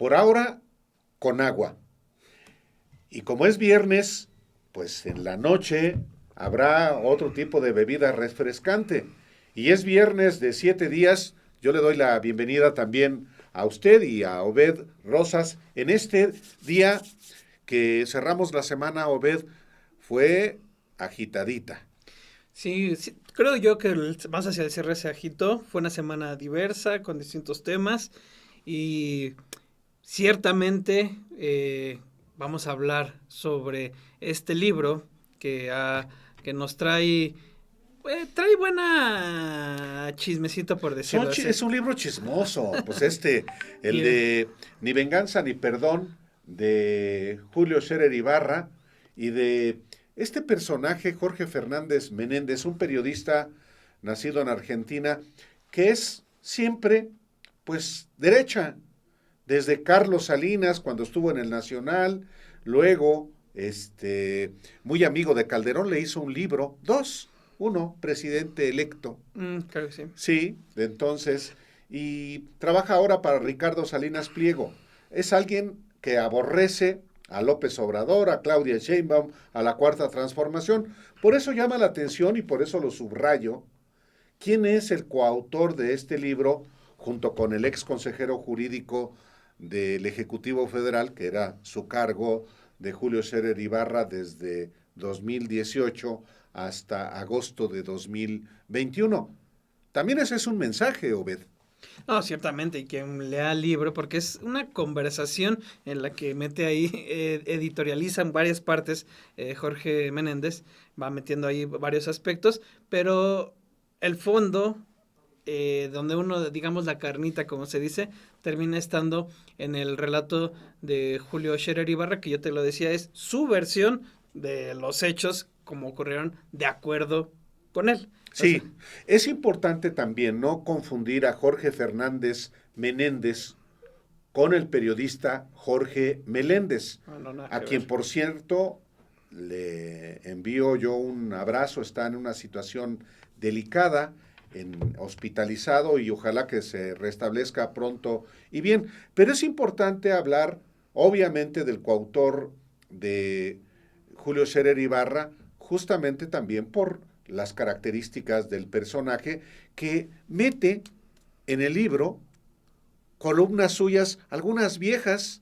Por ahora, con agua. Y como es viernes, pues en la noche habrá otro tipo de bebida refrescante. Y es viernes de 7 días. Yo le doy la bienvenida también a usted y a Obed Rosas en este día que cerramos la semana. Obed, fue agitadita. Sí, sí, creo yo que más hacia el cierre se agitó. Fue una semana diversa, con distintos temas. Y ciertamente vamos a hablar sobre este libro que, que nos trae buena chismecito, por decirlo así. Es un libro chismoso, pues el Y de Ni venganza ni perdón, de Julio Scherer Ibarra, y de este personaje, Jorge Fernández Menéndez, un periodista nacido en Argentina, que es siempre, pues, derecha, desde Carlos Salinas, cuando estuvo en el Nacional, luego, muy amigo de Calderón, le hizo un libro, dos, uno, presidente electo, creo que sí. sí, de entonces, y trabaja ahora para Ricardo Salinas Pliego. Es alguien que aborrece a López Obrador, a Claudia Sheinbaum, a la Cuarta Transformación. Por eso llama la atención y por eso lo subrayo. ¿Quién es el coautor de este libro junto con el ex consejero jurídico del Ejecutivo Federal, que era su cargo de Julio Scherer Ibarra desde 2018 hasta agosto de 2021? También ese es un mensaje, Obed. No, ciertamente, y quien lea el libro, porque es una conversación en la que mete ahí, editorializa en varias partes Jorge Menéndez, va metiendo ahí varios aspectos, pero el fondo, donde uno, digamos, la carnita, como se dice, termina estando en el relato de Julio Scherer Ibarra, que yo te lo decía, es su versión de los hechos como ocurrieron de acuerdo con él. O sea, Sí, es importante también no confundir a Jorge Fernández Menéndez con el periodista Jorge Meléndez, no, no, nada a que quien, ver. por cierto, le envío yo un abrazo. Está en una situación delicada, hospitalizado, y ojalá que se restablezca pronto y bien. Pero es importante hablar, obviamente, del coautor de Julio Scherer Ibarra, justamente también por las características del personaje que mete en el libro columnas suyas, algunas viejas,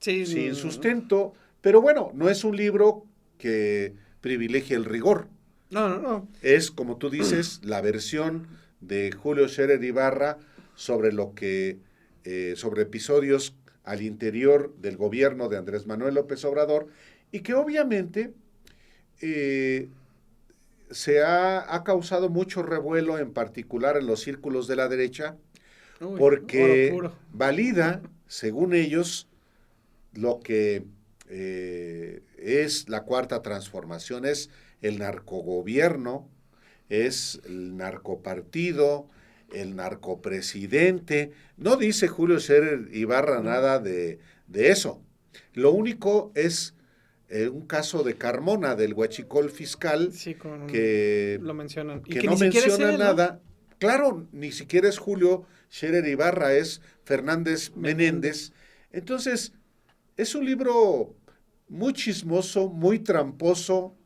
Sí, sin sustento, pero bueno, no es un libro que privilegie el rigor. no, no, no. Es, como tú dices, la versión de Julio Scherer Ibarra sobre sobre episodios al interior del gobierno de Andrés Manuel López Obrador, y que obviamente eh, ha causado mucho revuelo, en particular en los círculos de la derecha, Uy, oro porque puro. valida, según ellos, lo que es la cuarta transformación, es el narcogobierno, es el narcopartido, el narcopresidente. No dice Julio Scherer Ibarra No, nada de eso. Lo único es un caso de Carmona, del huachicol fiscal, sí, que, lo mencionan. Y que que no ni siquiera es menciona él, ¿no? nada. Claro, ni siquiera es Julio Scherer Ibarra, es Fernández Menéndez. Menéndez. Entonces, es un libro muy chismoso, muy tramposo,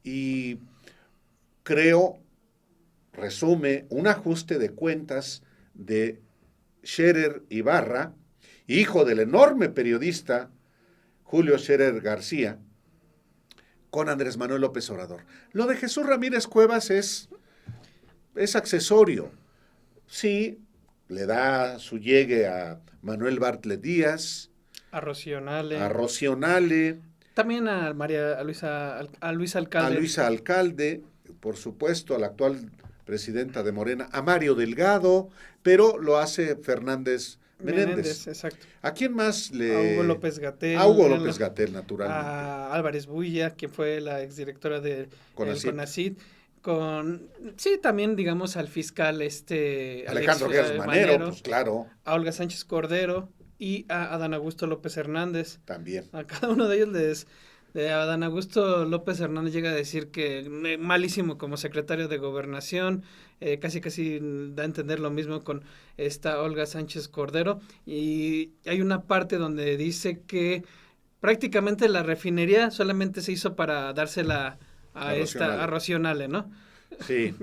y creo, resume un ajuste de cuentas de Scherer Ibarra, hijo del enorme periodista Julio Scherer García, con Andrés Manuel López Obrador. Lo de Jesús Ramírez Cuevas es accesorio. Sí, le da su llegue a Manuel Bartlett Díaz, A Rocío a Nale. Rocío Nale, También a a Luis a Alcalde. Luisa Alcalde, por supuesto, a la actual presidenta de Morena, a Mario Delgado, pero lo hace Fernández Menéndez. Menéndez, exacto. ¿A quién más A Hugo le...? López A Gatell. Hugo López Gatell, naturalmente, A Álvarez Bulla, que fue la exdirectora del con Acid. CONACYT. Con, sí, también, digamos, al fiscal al ex Alejandro Gers Manero, Manero, pues claro, a Olga Sánchez Cordero y a Adán Augusto López Hernández. también. A cada uno de ellos Adán Augusto López Hernández llega a decir que malísimo como secretario de Gobernación, casi casi da a entender lo mismo con esta Olga Sánchez Cordero, y hay una parte donde dice que prácticamente la refinería solamente se hizo para dársela a esta, a Racional. Rocío, ¿no? Sí.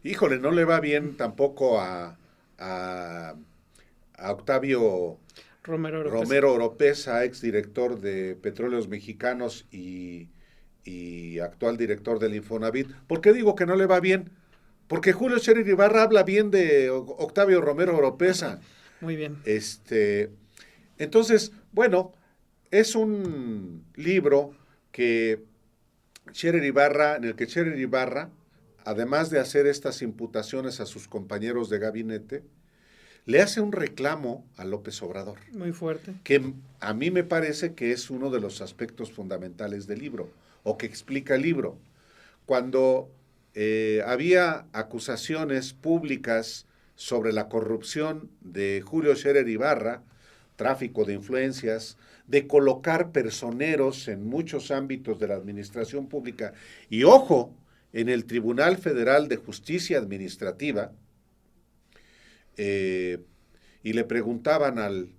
Híjole, no le va bien tampoco a, a Octavio Romero Oropesa. Romero Oropesa, exdirector de Petróleos Mexicanos y actual director del Infonavit. ¿Por qué digo que no le va bien? Porque Julio Scherer Ibarra habla bien de Octavio Romero Oropesa. Muy bien. Entonces, bueno, es un libro que Scherer Ibarra, en el que Scherer Ibarra, además de hacer estas imputaciones a sus compañeros de gabinete, le hace un reclamo a López Obrador, Muy fuerte. que a mí me parece que es uno de los aspectos fundamentales del libro, o que explica el libro. Cuando había acusaciones públicas sobre la corrupción de Julio Scherer Ibarra, tráfico de influencias, de colocar personeros en muchos ámbitos de la administración pública, y ojo, en el Tribunal Federal de Justicia Administrativa, eh, y le preguntaban al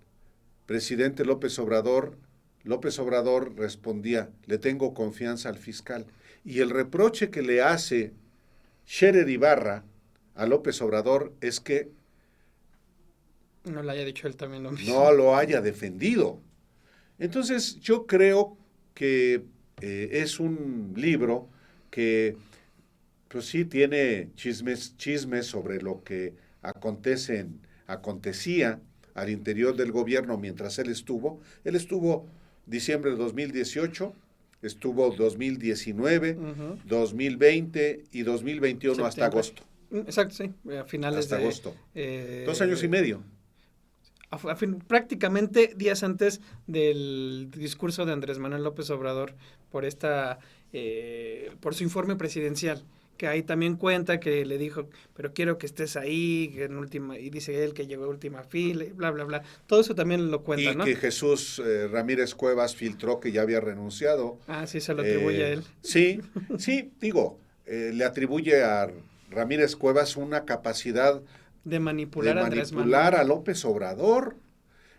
presidente López Obrador respondía, le tengo confianza al fiscal. Y el reproche que le hace Scherer Ibarra a López Obrador es que No le haya dicho él también lo no mismo. lo haya defendido. Entonces yo creo que es un libro que pues sí tiene chismes sobre lo que acontecía al interior del gobierno mientras él estuvo. Él estuvo diciembre de 2018, estuvo 2019, Ujú. 2020 y 2021 hasta Septiembre. agosto. Exacto, sí. A finales Hasta de... agosto. 2 años y eh, medio. prácticamente días antes del discurso de Andrés Manuel López Obrador por por su informe presidencial, que ahí también cuenta que le dijo, pero quiero que estés ahí, que en última, y dice él que llegó a última fila, y bla, bla, bla. Todo eso también lo cuenta, Y ¿no? que Jesús Ramírez Cuevas filtró que ya había renunciado. Ah, sí, se lo atribuye a él. Sí, sí, digo, le atribuye a Ramírez Cuevas una capacidad De de manipular a Andrés manipular Manuel. a López Obrador.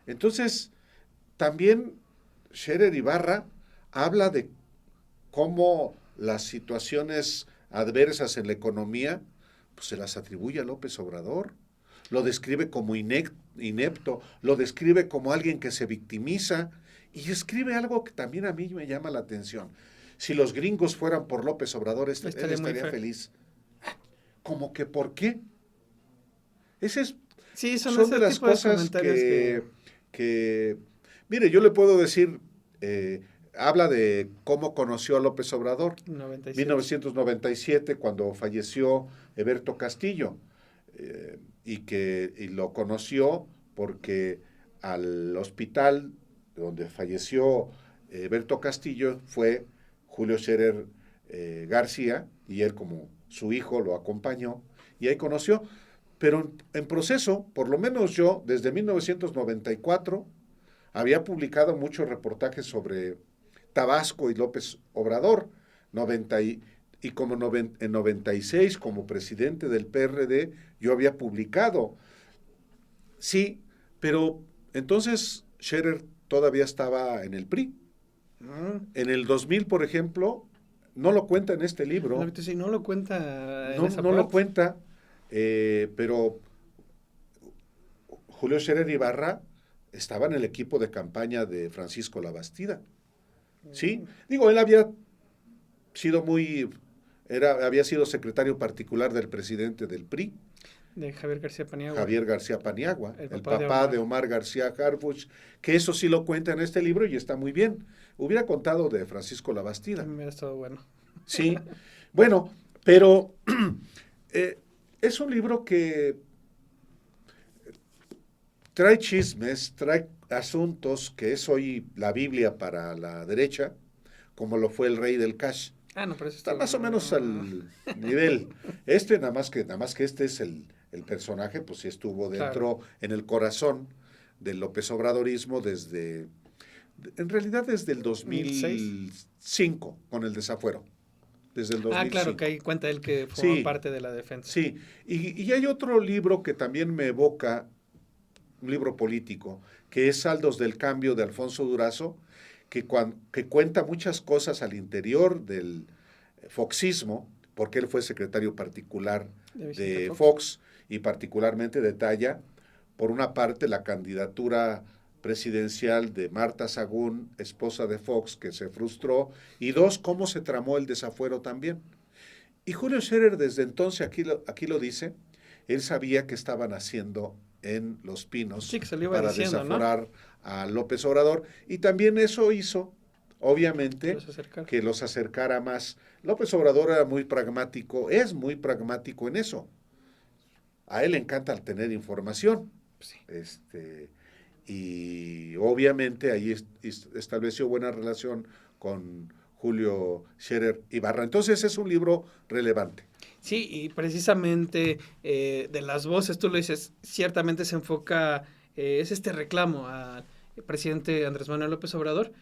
Entonces, también Scherer Ibarra habla de cómo las situaciones adversas en la economía pues, se las atribuye a López Obrador. Lo describe como inepto, lo describe como alguien que se victimiza y escribe algo que también a mí me llama la atención. Si los gringos fueran por López Obrador, él Estaría muy estaría feo. feliz. ¿Cómo que por qué? Esas Sí, son son de ese las tipo de cosas comentarios que... que mire, yo le puedo decir, habla de cómo conoció a López Obrador, 97. 1997, cuando falleció Eberto Castillo, y lo conoció porque al hospital donde falleció Eberto Castillo fue Julio Scherer García, y él como su hijo lo acompañó, y ahí conoció. Pero en proceso, por lo menos yo, desde 1994, había publicado muchos reportajes sobre Tabasco y López Obrador. 90 y como en 96, como presidente del PRD, yo había publicado. Sí, pero entonces Scherer todavía estaba en el PRI. Ah, En el 2000, por ejemplo, no lo cuenta en este lo libro, que te decía, no lo cuenta en no, esa no lo parte. cuenta, pero Julio Scherer Ibarra estaba en el equipo de campaña de Francisco Labastida. Sí, digo, él sido muy, había sido secretario particular del presidente del PRI, De Javier García Paniagua, Javier García Paniagua, el el papá de papá de Omar. Omar García Harfuch, que eso sí lo cuenta en este libro y está muy bien. Hubiera contado de Francisco Labastida. También hubiera estado bueno. Sí, bueno, pero eh, es un libro que trae chismes, trae asuntos que es hoy la Biblia para la derecha, como lo fue el rey del cash. Ah, no, pero eso Está estuvo más o menos bueno. al nivel. Nada más que este es el personaje, pues sí estuvo Claro. dentro, en el corazón del López Obradorismo En realidad desde el 2006. 2005, con el desafuero. Desde el Ah, claro, que 2005. ahí cuenta él que formó Sí, parte de la defensa. sí. Y hay otro libro que también me evoca, un libro político, que es Saldos del Cambio de Alfonso Durazo, que cuenta muchas cosas al interior del foxismo, porque él fue secretario particular De Vicente de Fox. Fox y particularmente detalla, por una parte, la candidatura presidencial de Marta Sagún, esposa de Fox, que se frustró, y dos, cómo se tramó el desafuero también. Y Julio Scherer desde entonces, aquí lo dice, él sabía que estaban haciendo en Los Sí, Pinos que se lo iba para diciendo, ¿no? desaforar a López Obrador, y también eso hizo, Que obviamente, los acercara. que los acercara más. López Obrador era muy pragmático, es muy pragmático en eso. A él le encanta tener información. Pues sí. Y obviamente ahí estableció buena relación con Julio Scherer Ibarra. Entonces es un libro relevante. Sí, y precisamente de las voces, tú lo dices, ciertamente se enfoca, es este reclamo al presidente Andrés Manuel López Obrador.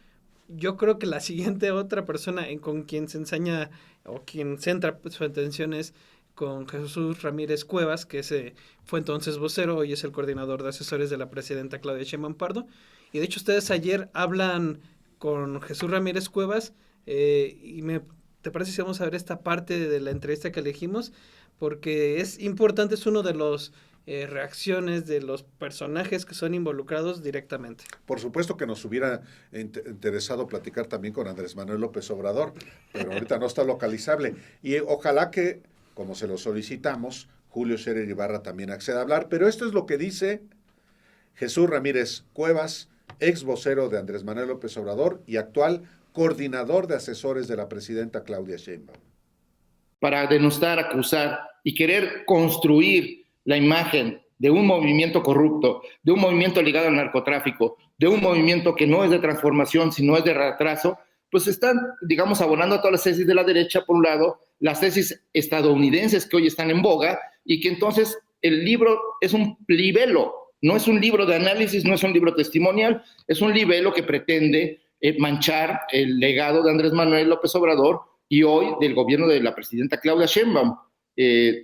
Yo creo que la siguiente otra persona con quien se ensaña o quien centra su atención es con Jesús Ramírez Cuevas, que fue entonces vocero, hoy es el coordinador de asesores de la presidenta Claudia Sheinbaum Pardo. Y de hecho ustedes ayer hablan con Jesús Ramírez Cuevas ¿te parece si vamos a ver esta parte de la entrevista que elegimos? Porque es importante, es uno de los reacciones de los personajes que son involucrados directamente. Por supuesto que nos hubiera interesado platicar también con Andrés Manuel López Obrador, pero ahorita no está localizable. Y ojalá que, como se lo solicitamos, Julio Scherer Ibarra también acceda a hablar. Pero esto es lo que dice Jesús Ramírez Cuevas, ex vocero de Andrés Manuel López Obrador y actual coordinador de asesores de la presidenta Claudia Sheinbaum. Para denostar, acusar y querer construir la imagen de un movimiento corrupto, de un movimiento ligado al narcotráfico, de un movimiento que no es de transformación, sino es de retraso, pues están, digamos, abonando a todas las tesis de la derecha, por un lado, las tesis estadounidenses que hoy están en boga, y que entonces el libro es un libelo, no es un libro de análisis, no es un libro testimonial, es un libelo que pretende manchar el legado de Andrés Manuel López Obrador y hoy del gobierno de la presidenta Claudia Sheinbaum,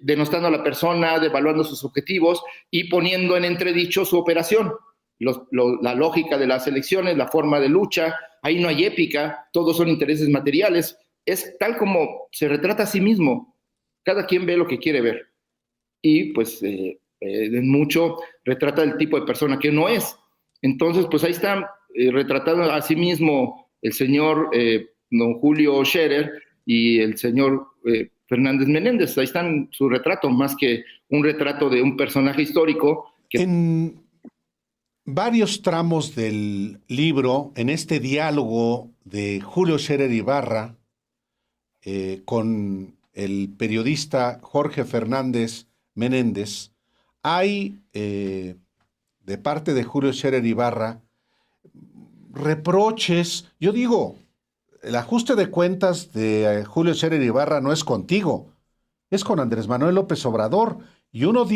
denostando a la persona, devaluando sus objetivos y poniendo en entredicho su operación. La lógica de las elecciones, la forma de lucha, ahí no hay épica, todos son intereses materiales, es tal como se retrata a sí mismo, cada quien ve lo que quiere ver y pues en mucho retrata el tipo de persona que no es. Entonces pues ahí está retratado a sí mismo el señor don Julio Scherer y el señor Fernández Menéndez. Ahí están su retrato, más que un retrato de un personaje histórico. En varios tramos del libro, en este diálogo de Julio Scherer Ibarra con el periodista Jorge Fernández Menéndez, hay de parte de Julio Scherer Ibarra reproches. Yo digo, el ajuste de cuentas de Julio Scherer Ibarra no es contigo, es con Andrés Manuel López Obrador. Y uno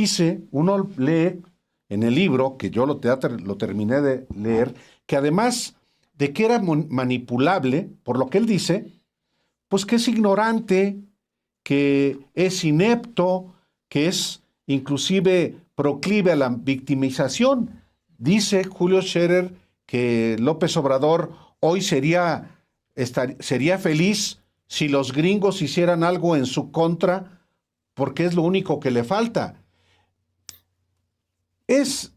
lee en el libro, que yo lo terminé de leer, que además de que era manipulable, por lo que él dice, pues que es ignorante, que es inepto, que es inclusive proclive a la victimización. Dice Julio Scherer que López Obrador hoy sería feliz si los gringos hicieran algo en su contra, porque es lo único que le falta. ¿Es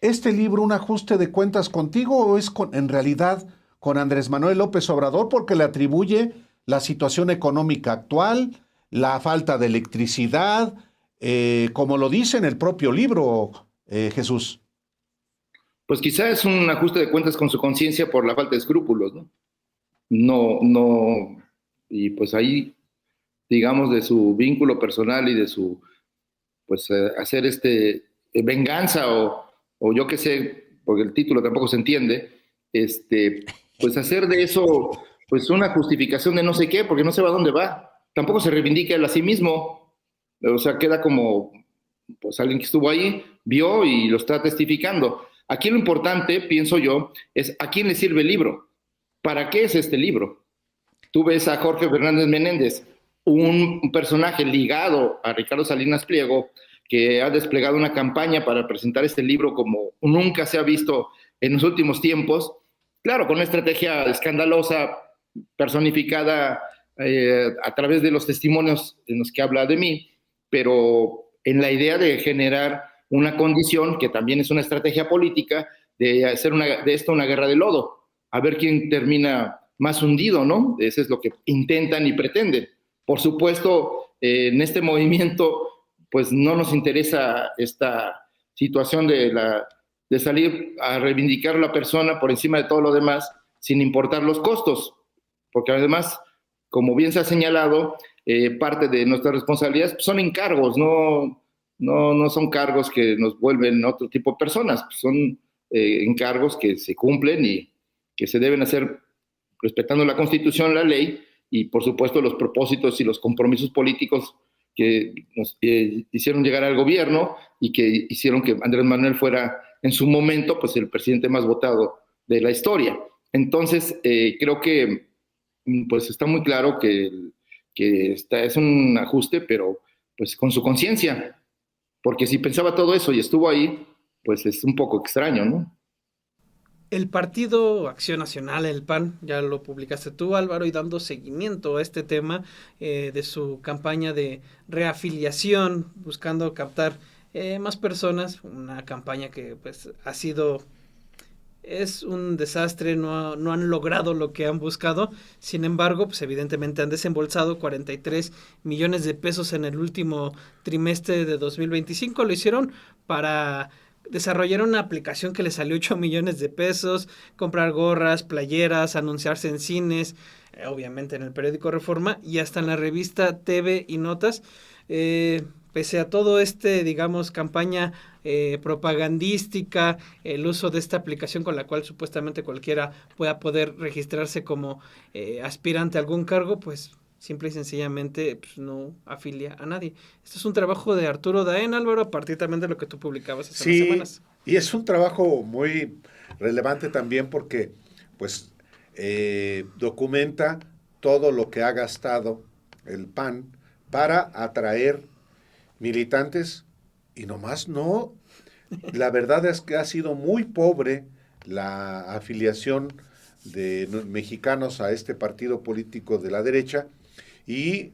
este libro un ajuste de cuentas contigo o es en realidad con Andrés Manuel López Obrador, porque le atribuye la situación económica actual, la falta de electricidad, como lo dice en el propio libro, Jesús? Pues quizá es un ajuste de cuentas con su conciencia por la falta de escrúpulos, ¿no? No, y pues ahí, digamos, de su vínculo personal y de su, pues, hacer venganza o yo qué sé, porque el título tampoco se entiende, pues hacer de eso, pues una justificación de no sé qué, porque no sé a dónde va. Tampoco se reivindica él a sí mismo, o sea, queda como, pues alguien que estuvo ahí, vio y lo está testificando. Aquí lo importante, pienso yo, es a quién le sirve el libro. ¿Para qué es este libro? Tú ves a Jorge Fernández Menéndez, un personaje ligado a Ricardo Salinas Pliego, que ha desplegado una campaña para presentar este libro como nunca se ha visto en los últimos tiempos. Claro, con una estrategia escandalosa, personificada a través de los testimonios en los que habla de mí, pero en la idea de generar una condición que también es una estrategia política de hacer de esto una guerra de lodo, a ver quién termina más hundido, ¿no? Eso es lo que intentan y pretenden. Por supuesto, en este movimiento, pues no nos interesa esta situación de salir a reivindicar a la persona por encima de todo lo demás, sin importar los costos, porque además, como bien se ha señalado, parte de nuestras responsabilidades son encargos, no son cargos que nos vuelven otro tipo de personas, son encargos que se cumplen y que se deben hacer respetando la Constitución, la ley y, por supuesto, los propósitos y los compromisos políticos que nos hicieron llegar al gobierno y que hicieron que Andrés Manuel fuera, en su momento, pues el presidente más votado de la historia. Entonces, creo que pues está muy claro que es un ajuste, pero pues con su conciencia, porque si pensaba todo eso y estuvo ahí, pues es un poco extraño, ¿no? El Partido Acción Nacional, el PAN, ya lo publicaste tú, Álvaro, y dando seguimiento a este tema de su campaña de reafiliación, buscando captar más personas, una campaña que pues es un desastre, no han logrado lo que han buscado. Sin embargo, pues evidentemente han desembolsado 43 millones de pesos en el último trimestre de 2025. Lo hicieron para desarrollar una aplicación que le salió 8 millones de pesos, comprar gorras, playeras, anunciarse en cines, obviamente en el periódico Reforma y hasta en la revista TV y Notas. Pese a todo digamos, campaña propagandística, el uso de esta aplicación con la cual supuestamente cualquiera pueda poder registrarse como aspirante a algún cargo, pues simple y sencillamente pues, no afilia a nadie. Esto es un trabajo de Arturo Daen, Álvaro, a partir también de lo que tú publicabas hace unas semanas. Y es un trabajo muy relevante también porque pues documenta todo lo que ha gastado el PAN para atraer militantes y nomás no. La verdad es que ha sido muy pobre la afiliación de mexicanos a este partido político de la derecha y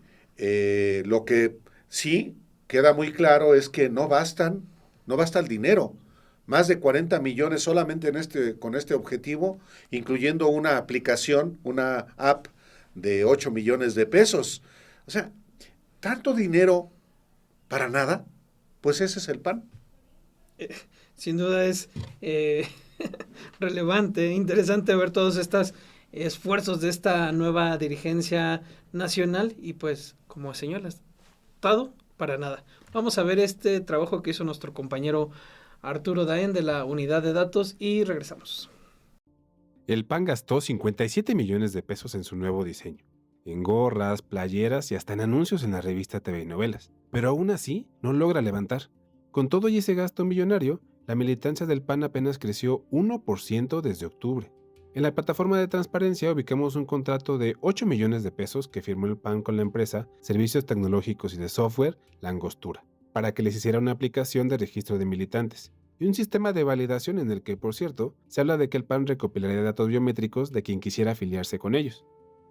lo que sí queda muy claro es que no basta el dinero. Más de 40 millones solamente con este objetivo, incluyendo una aplicación, una app de 8 millones de pesos. O sea, tanto dinero para nada, pues ese es el PAN. Sin duda es relevante, interesante ver todos estos esfuerzos de esta nueva dirigencia nacional y pues, como señalas, todo para nada. Vamos a ver este trabajo que hizo nuestro compañero Arturo Daen de la Unidad de Datos y regresamos. El PAN gastó 57 millones de pesos en su nuevo diseño, en gorras, playeras y hasta en anuncios en la revista TV y Novelas, pero aún así no logra levantar. Con todo y ese gasto millonario, la militancia del PAN apenas creció 1% desde octubre. En la plataforma de transparencia ubicamos un contrato de 8 millones de pesos que firmó el PAN con la empresa Servicios Tecnológicos y de Software La Angostura, para que les hiciera una aplicación de registro de militantes, y un sistema de validación en el que, por cierto, se habla de que el PAN recopilaría datos biométricos de quien quisiera afiliarse con ellos.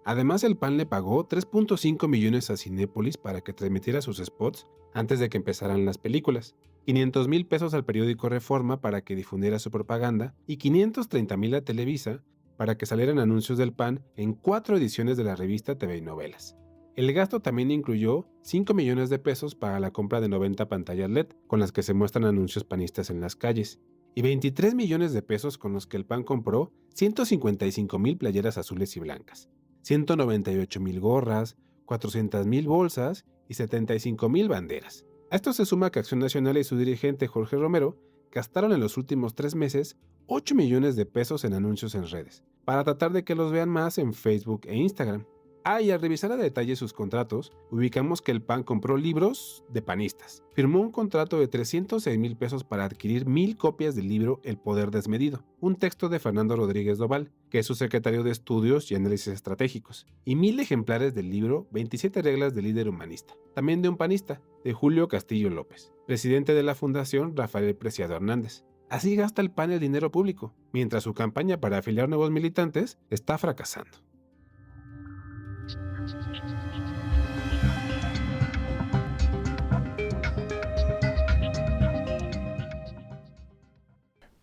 Además, el PAN le pagó 3.5 millones a Cinépolis para que transmitiera sus spots antes de que empezaran las películas, 500,000 pesos al periódico Reforma para que difundiera su propaganda y 530,000 a Televisa para que salieran anuncios del PAN en 4 ediciones de la revista TV y Novelas. El gasto también incluyó 5 millones de pesos para la compra de 90 pantallas LED con las que se muestran anuncios panistas en las calles y 23 millones de pesos con los que el PAN compró 155,000 playeras azules y blancas, 198,000 gorras, 400,000 bolsas y 75,000 banderas. A esto se suma que Acción Nacional y su dirigente Jorge Romero gastaron en los últimos 3 meses 8 millones de pesos en anuncios en redes, para tratar de que los vean más en Facebook e Instagram. Y al revisar a detalle sus contratos, ubicamos que el PAN compró libros de panistas. Firmó un contrato de 306,000 pesos para adquirir 1,000 copias del libro El Poder Desmedido, un texto de Fernando Rodríguez Doval, que es su secretario de Estudios y Análisis Estratégicos, y 1,000 ejemplares del libro 27 reglas del líder humanista, también de un panista, de Julio Castillo López, presidente de la Fundación Rafael Preciado Hernández. Así gasta el PAN el dinero público, mientras su campaña para afiliar nuevos militantes está fracasando.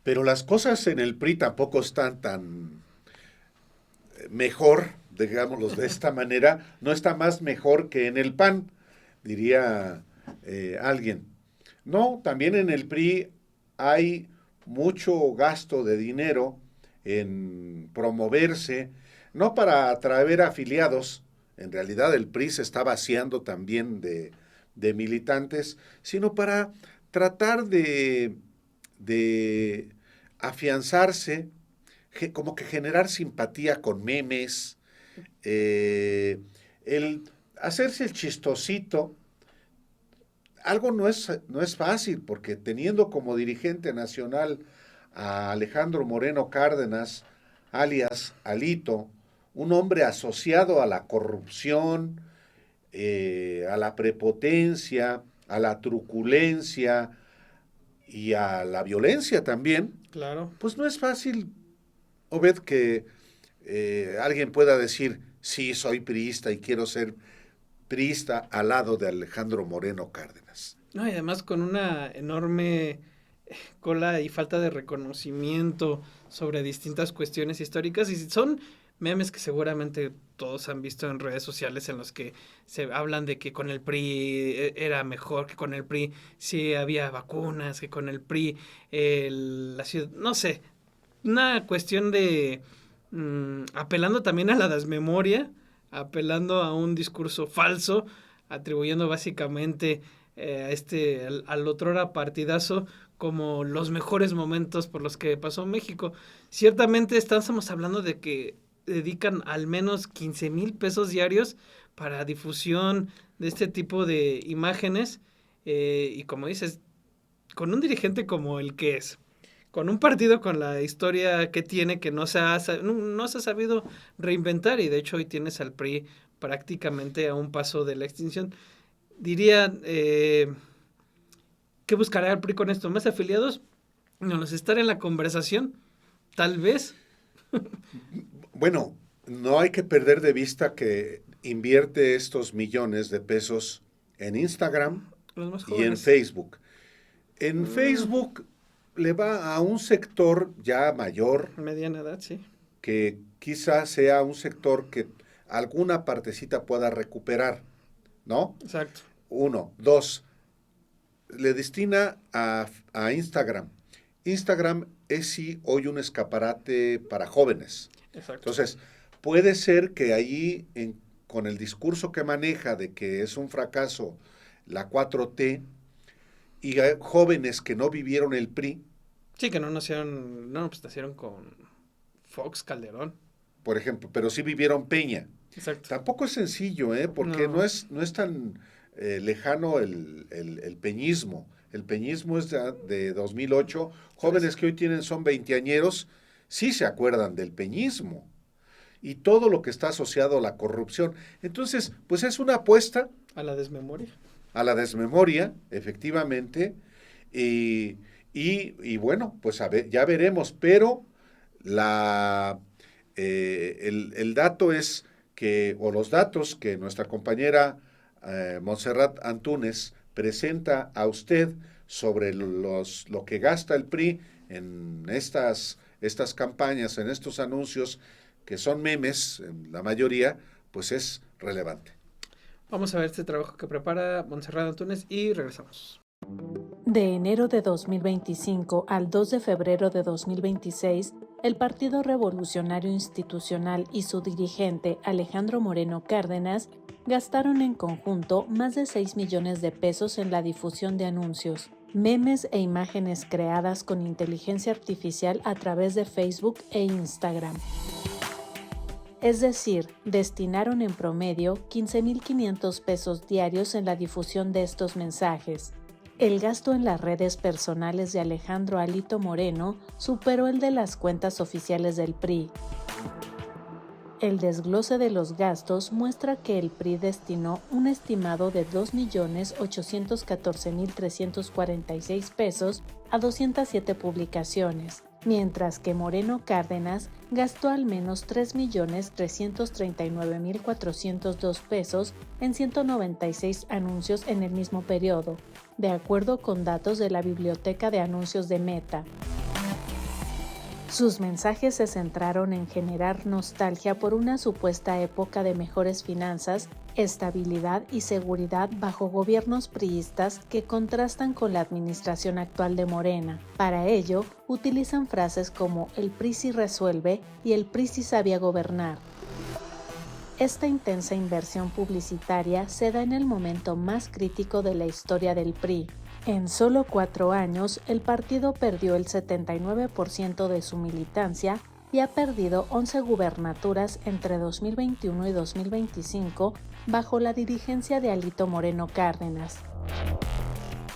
Pero las cosas en el PRI tampoco están tan mejor, digámoslo de esta manera, no está más mejor que en el PAN, diría alguien. No, también en el PRI hay mucho gasto de dinero en promoverse, no para atraer afiliados, en realidad el PRI se está vaciando también de militantes, sino para tratar de afianzarse, como que generar simpatía con memes, el hacerse el chistosito. Algo no es fácil, porque teniendo como dirigente nacional a Alejandro Moreno Cárdenas, alias Alito, un hombre asociado a la corrupción, a la prepotencia, a la truculencia y a la violencia también, Claro. pues no es fácil, Obed, que alguien pueda decir, sí, soy priista y quiero ser priista al lado de Alejandro Moreno Cárdenas. No, y además con una enorme cola y falta de reconocimiento sobre distintas cuestiones históricas, y son memes que seguramente todos han visto en redes sociales en los que se hablan de que con el PRI era mejor, que con el PRI sí había vacunas, que con el PRI la ciudad, no sé, una cuestión de apelando también a la desmemoria, apelando a un discurso falso, atribuyendo básicamente al otrora partidazo como los mejores momentos por los que pasó México. Ciertamente estamos hablando de que dedican al menos 15,000 pesos diarios para difusión de este tipo de imágenes, y como dices, con un dirigente como el que es, con un partido con la historia que tiene, que no se ha sabido reinventar, y de hecho hoy tienes al PRI prácticamente a un paso de la extinción. Diría, ¿qué buscará el PRI con esto? ¿Más afiliados? No, estar en la conversación, tal vez. Bueno, no hay que perder de vista que invierte estos millones de pesos en Instagram y en Facebook. En Facebook le va a un sector ya mayor. Mediana edad, sí. Que quizás sea un sector que alguna partecita pueda recuperar, ¿no? Exacto. 1, 2, le destina a Instagram. Instagram es sí hoy un escaparate para jóvenes. Exacto. Entonces, puede ser que ahí, con el discurso que maneja de que es un fracaso la 4T, y hay jóvenes que no vivieron el PRI. Sí, que no nacieron, pues nacieron con Fox, Calderón. Por ejemplo, pero sí vivieron Peña. Exacto. Tampoco es sencillo, porque no es tan lejano el peñismo. El peñismo es de 2008. Jóvenes que hoy son veinteañeros, sí se acuerdan del peñismo y todo lo que está asociado a la corrupción. Entonces, pues es una apuesta a la desmemoria. A la desmemoria, efectivamente, y bueno, pues ya veremos, pero el dato es que, o los datos que nuestra compañera Montserrat Antúnez presenta a usted sobre lo que gasta el PRI en estas campañas, en estos anuncios, que son memes, en la mayoría, pues es relevante. Vamos a ver este trabajo que prepara Montserrat Antúnez y regresamos. De enero de 2025 al 2 de febrero de 2026, el Partido Revolucionario Institucional y su dirigente Alejandro Moreno Cárdenas gastaron en conjunto más de 6 millones de pesos en la difusión de anuncios, memes e imágenes creadas con inteligencia artificial a través de Facebook e Instagram. es decir, destinaron en promedio 15,500 pesos diarios en la difusión de estos mensajes. El gasto en las redes personales de Alejandro Alito Moreno superó el de las cuentas oficiales del PRI. El desglose de los gastos muestra que el PRI destinó un estimado de 2,814,346 pesos a 207 publicaciones, mientras que Moreno Cárdenas gastó al menos 3,339,402 pesos en 196 anuncios en el mismo periodo, de acuerdo con datos de la Biblioteca de Anuncios de Meta. Sus mensajes se centraron en generar nostalgia por una supuesta época de mejores finanzas, estabilidad y seguridad bajo gobiernos priistas que contrastan con la administración actual de Morena. Para ello, utilizan frases como "el PRI sí resuelve" y "el PRI sí sabía gobernar". Esta intensa inversión publicitaria se da en el momento más crítico de la historia del PRI. En solo 4 años, el partido perdió el 79% de su militancia y ha perdido 11 gubernaturas entre 2021 y 2025 bajo la dirigencia de Alito Moreno Cárdenas.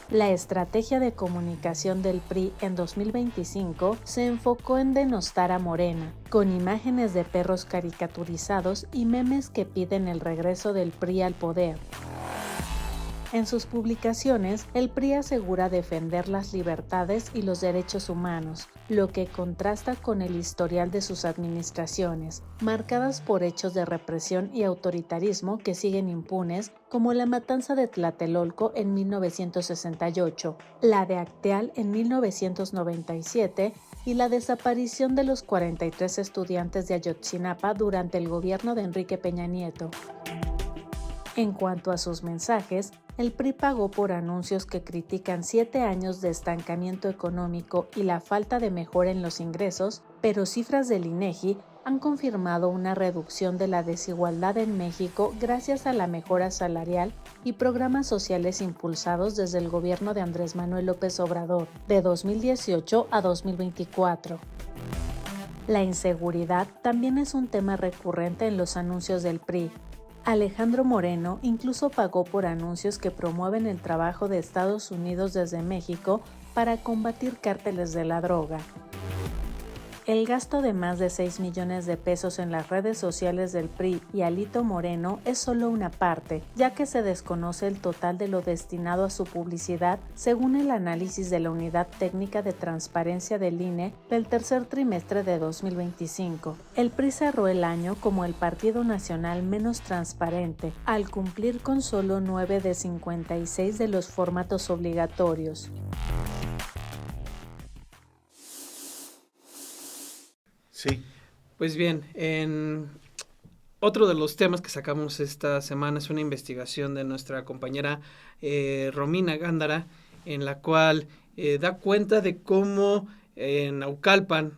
La estrategia de comunicación del PRI en 2025 se enfocó en denostar a Morena, con imágenes de perros caricaturizados y memes que piden el regreso del PRI al poder. En sus publicaciones, el PRI asegura defender las libertades y los derechos humanos, lo que contrasta con el historial de sus administraciones, marcadas por hechos de represión y autoritarismo que siguen impunes, como la matanza de Tlatelolco en 1968, la de Acteal en 1997 y la desaparición de los 43 estudiantes de Ayotzinapa durante el gobierno de Enrique Peña Nieto. En cuanto a sus mensajes, el PRI pagó por anuncios que critican 7 años de estancamiento económico y la falta de mejora en los ingresos, pero cifras del INEGI han confirmado una reducción de la desigualdad en México gracias a la mejora salarial y programas sociales impulsados desde el gobierno de Andrés Manuel López Obrador, de 2018 a 2024. La inseguridad también es un tema recurrente en los anuncios del PRI. Alejandro Moreno incluso pagó por anuncios que promueven el trabajo de Estados Unidos desde México para combatir cárteles de la droga. El gasto de más de 6 millones de pesos en las redes sociales del PRI y Alito Moreno es solo una parte, ya que se desconoce el total de lo destinado a su publicidad según el análisis de la Unidad Técnica de Transparencia del INE del tercer trimestre de 2025. El PRI cerró el año como el partido nacional menos transparente, al cumplir con solo 9 de 56 de los formatos obligatorios. Sí. Pues bien, otro de los temas que sacamos esta semana es una investigación de nuestra compañera Romina Gándara, en la cual da cuenta de cómo en Naucalpan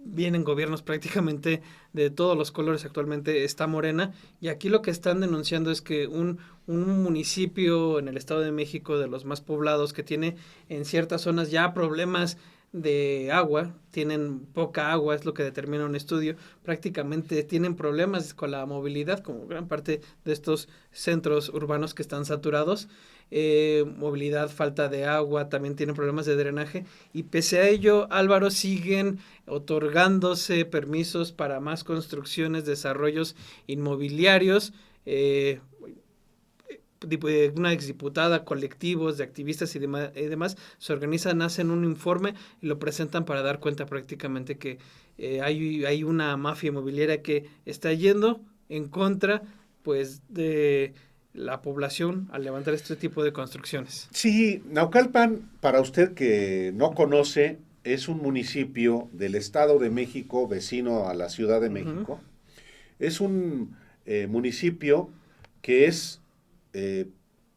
vienen gobiernos prácticamente de todos los colores. Actualmente está Morena, y aquí lo que están denunciando es que un municipio en el Estado de México, de los más poblados, que tiene en ciertas zonas ya problemas de agua, tienen poca agua, es lo que determina un estudio, prácticamente tienen problemas con la movilidad, como gran parte de estos centros urbanos que están saturados, movilidad, falta de agua, también tienen problemas de drenaje, y pese a ello, Álvaro, siguen otorgándose permisos para más construcciones, desarrollos inmobiliarios, una exdiputada, colectivos de activistas y demás se organizan, hacen un informe y lo presentan para dar cuenta prácticamente que hay una mafia inmobiliaria que está yendo en contra, pues, de la población al levantar este tipo de construcciones. Sí, Naucalpan, para usted que no conoce, es un municipio del Estado de México, vecino a la Ciudad de México. Es un municipio que es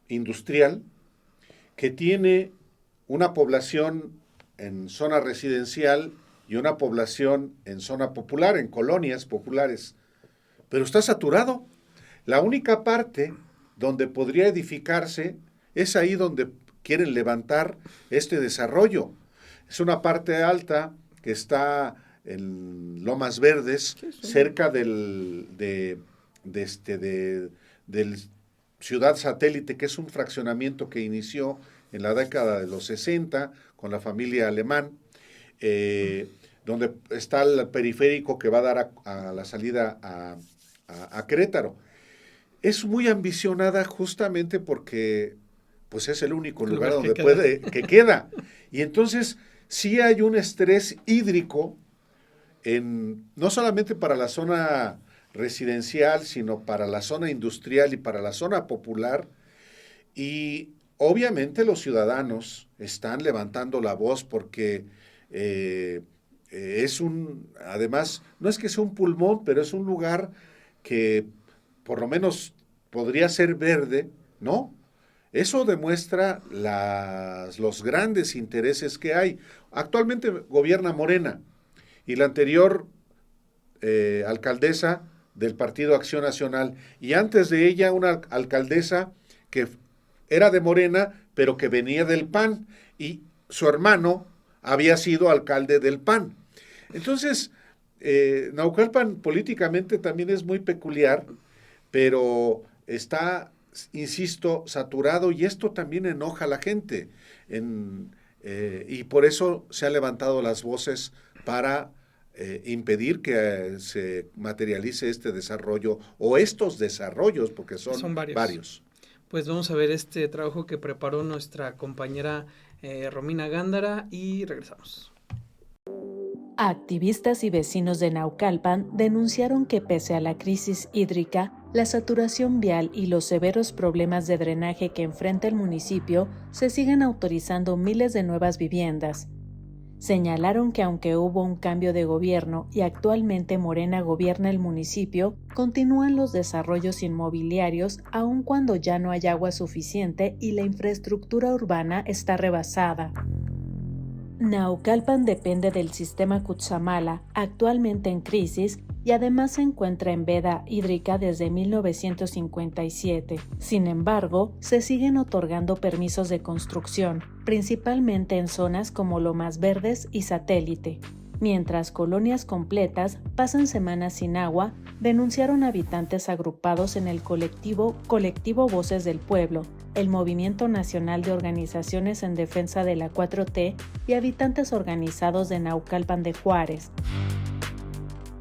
industrial, que tiene una población en zona residencial y una población en zona popular, en colonias populares, pero está saturado. La única parte donde podría edificarse es ahí donde quieren levantar este desarrollo. Es una parte alta que está en Lomas Verdes, Sí, sí. cerca del Ciudad Satélite, que es un fraccionamiento que inició en la década de los 60 con la familia Alemán, donde está el periférico que va a dar a la salida a Querétaro. Es muy ambicionada justamente porque pues es el único El lugar lugar que donde queda. que queda. Y entonces sí hay un estrés hídrico no solamente para la zona residencial, sino para la zona industrial y para la zona popular. Y obviamente los ciudadanos están levantando la voz porque además, no es que sea un pulmón, pero es un lugar que por lo menos podría ser verde, ¿no? Eso demuestra los grandes intereses que hay. Actualmente gobierna Morena y la anterior alcaldesa del Partido Acción Nacional y antes de ella una alcaldesa que era de Morena pero que venía del PAN y su hermano había sido alcalde del PAN. Entonces, Naucalpan políticamente también es muy peculiar, pero está, insisto, saturado y esto también enoja a la gente. Y por eso se han levantado las voces para impedir que se materialice este desarrollo o estos desarrollos, porque son varios. Pues vamos a ver este trabajo que preparó nuestra compañera Romina Gándara y regresamos. Activistas y vecinos de Naucalpan denunciaron que pese a la crisis hídrica, la saturación vial y los severos problemas de drenaje que enfrenta el municipio, se siguen autorizando miles de nuevas viviendas. Señalaron que aunque hubo un cambio de gobierno y actualmente Morena gobierna el municipio, continúan los desarrollos inmobiliarios aun cuando ya no hay agua suficiente y la infraestructura urbana está rebasada. Naucalpan depende del sistema Cutzamala, actualmente en crisis, y además se encuentra en veda hídrica desde 1957. Sin embargo, se siguen otorgando permisos de construcción, principalmente en zonas como Lomas Verdes y Satélite. Mientras colonias completas pasan semanas sin agua, denunciaron habitantes agrupados en el colectivo Voces del Pueblo, el Movimiento Nacional de Organizaciones en Defensa de la 4T y habitantes organizados de Naucalpan de Juárez.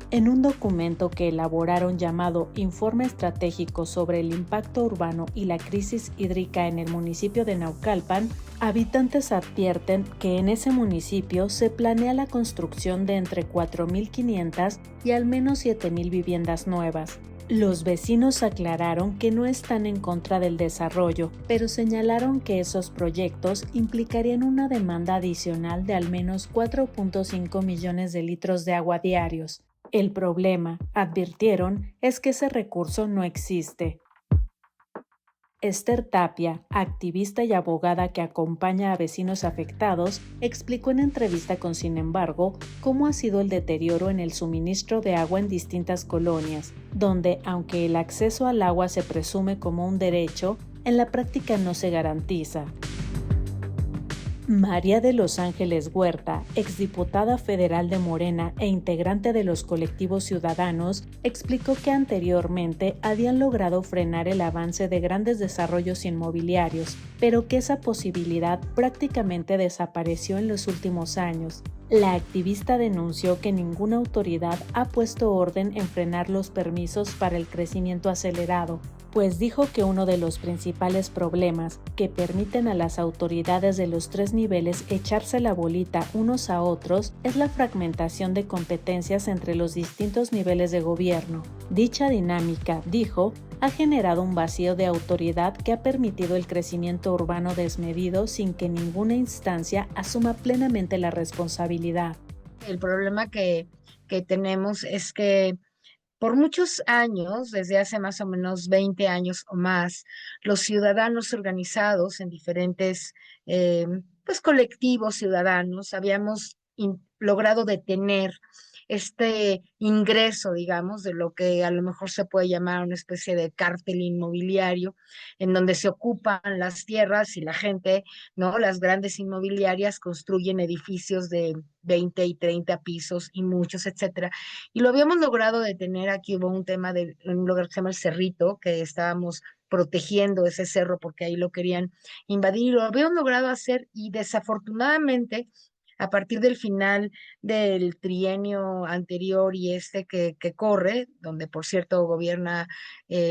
En un documento que elaboraron llamado Informe Estratégico sobre el Impacto Urbano y la Crisis Hídrica en el municipio de Naucalpan, habitantes advierten que en ese municipio se planea la construcción de entre 4.500 y al menos 7.000 viviendas nuevas. Los vecinos aclararon que no están en contra del desarrollo, pero señalaron que esos proyectos implicarían una demanda adicional de al menos 4.5 millones de litros de agua diarios. El problema, advirtieron, es que ese recurso no existe. Esther Tapia, activista y abogada que acompaña a vecinos afectados, explicó en entrevista con Sin embargo cómo ha sido el deterioro en el suministro de agua en distintas colonias, donde, aunque el acceso al agua se presume como un derecho, en la práctica no se garantiza. María de Los Ángeles Huerta, exdiputada federal de Morena e integrante de los colectivos ciudadanos, explicó que anteriormente habían logrado frenar el avance de grandes desarrollos inmobiliarios, pero que esa posibilidad prácticamente desapareció en los últimos años. La activista denunció que ninguna autoridad ha puesto orden en frenar los permisos para el crecimiento acelerado, pues dijo que uno de los principales problemas que permiten a las autoridades de los 3 niveles echarse la bolita unos a otros es la fragmentación de competencias entre los distintos niveles de gobierno. Dicha dinámica, dijo, ha generado un vacío de autoridad que ha permitido el crecimiento urbano desmedido sin que ninguna instancia asuma plenamente la responsabilidad. El problema que tenemos es que por muchos años, desde hace más o menos 20 años o más, los ciudadanos organizados en diferentes pues colectivos ciudadanos habíamos logrado detener este ingreso, digamos, de lo que a lo mejor se puede llamar una especie de cártel inmobiliario, en donde se ocupan las tierras y la gente, ¿no? Las grandes inmobiliarias construyen edificios de 20 y 30 pisos y muchos, etcétera. Y lo habíamos logrado detener. Aquí hubo un tema de un lugar que se llama El Cerrito, que estábamos protegiendo ese cerro porque ahí lo querían invadir, y lo habíamos logrado hacer, y desafortunadamente a partir del final del trienio anterior y este que corre, donde por cierto gobierna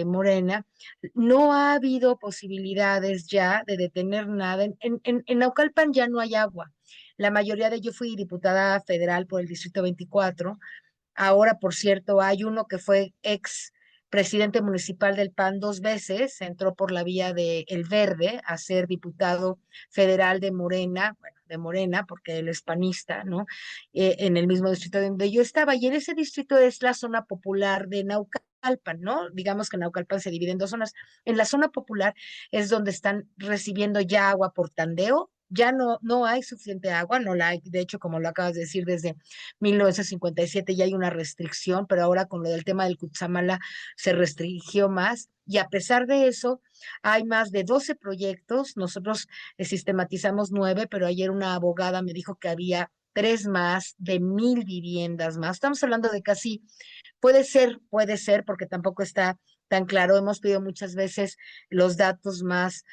Morena, no ha habido posibilidades ya de detener nada. En Naucalpan ya no hay agua. La mayoría de, yo fui diputada federal por el Distrito 24. Ahora, por cierto, hay uno que fue ex presidente municipal del PAN 2 veces, entró por la vía de El Verde a ser diputado federal de Morena, bueno, de Morena, porque él es panista, ¿no? En el mismo distrito donde yo estaba. Y en ese distrito es la zona popular de Naucalpan, ¿no? Digamos que Naucalpan se divide en dos zonas. En la zona popular es donde están recibiendo ya agua por tandeo. Ya no hay suficiente agua, no la hay. De hecho, como lo acabas de decir, desde 1957 ya hay una restricción, pero ahora con lo del tema del Cutzamala se restringió más. Y a pesar de eso, hay más de 12 proyectos. Nosotros sistematizamos 9, pero ayer una abogada me dijo que había 3 más de 1,000 viviendas más. Estamos hablando de casi, puede ser, porque tampoco está tan claro. Hemos pedido muchas veces los datos más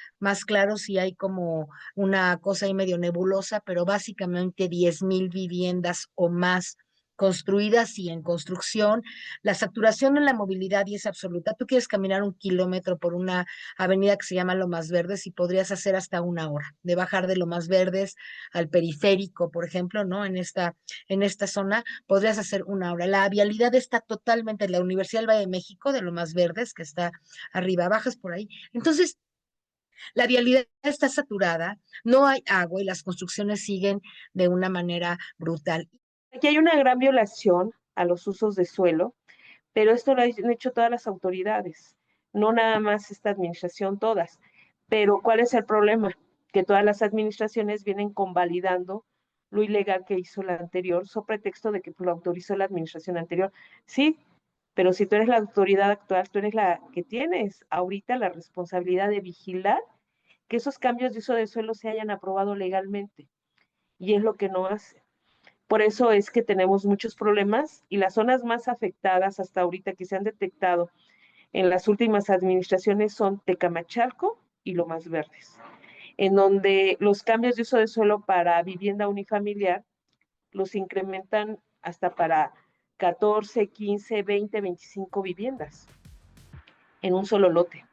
claros, y hay como una cosa ahí medio nebulosa, pero básicamente 10,000 viviendas o más construidas y en construcción. La saturación en la movilidad y es absoluta. Tú quieres caminar 1 kilómetro por una avenida que se llama Lomas Verdes y podrías hacer hasta 1 hora de bajar de Lomas Verdes al periférico, por ejemplo, ¿no? En esta zona podrías hacer 1 hora. La vialidad está totalmente, la Universidad del Valle de México, de Lomas Verdes, que está arriba, bajas por ahí. Entonces, la vialidad está saturada, no hay agua y las construcciones siguen de una manera brutal. Aquí hay una gran violación a los usos de suelo, pero esto lo han hecho todas las autoridades, no nada más esta administración, todas. Pero ¿cuál es el problema? Que todas las administraciones vienen convalidando lo ilegal que hizo la anterior, so pretexto de que lo autorizó la administración anterior. Sí, pero si tú eres la autoridad actual, tú eres la que tienes ahorita la responsabilidad de vigilar que esos cambios de uso de suelo se hayan aprobado legalmente, y es lo que no hace. Por eso es que tenemos muchos problemas, y las zonas más afectadas hasta ahorita que se han detectado en las últimas administraciones son Tecamachalco y Lomas Verdes, en donde los cambios de uso de suelo para vivienda unifamiliar los incrementan hasta para 14, 15, 20, 25 viviendas en un solo lote.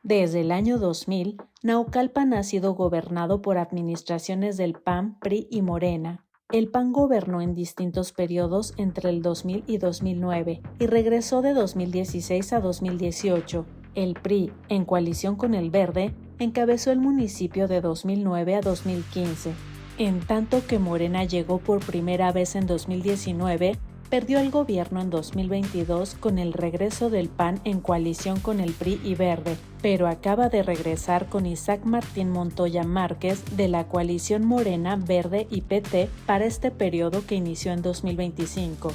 Desde el año 2000, Naucalpan ha sido gobernado por administraciones del PAN, PRI y Morena. El PAN gobernó en distintos periodos entre el 2000 y 2009 y regresó de 2016 a 2018. El PRI, en coalición con el Verde, encabezó el municipio de 2009 a 2015. En tanto que Morena llegó por primera vez en 2019, perdió el gobierno en 2022 con el regreso del PAN en coalición con el PRI y Verde, pero acaba de regresar con Isaac Martín Montoya Márquez de la coalición Morena, Verde y PT para este periodo que inició en 2025.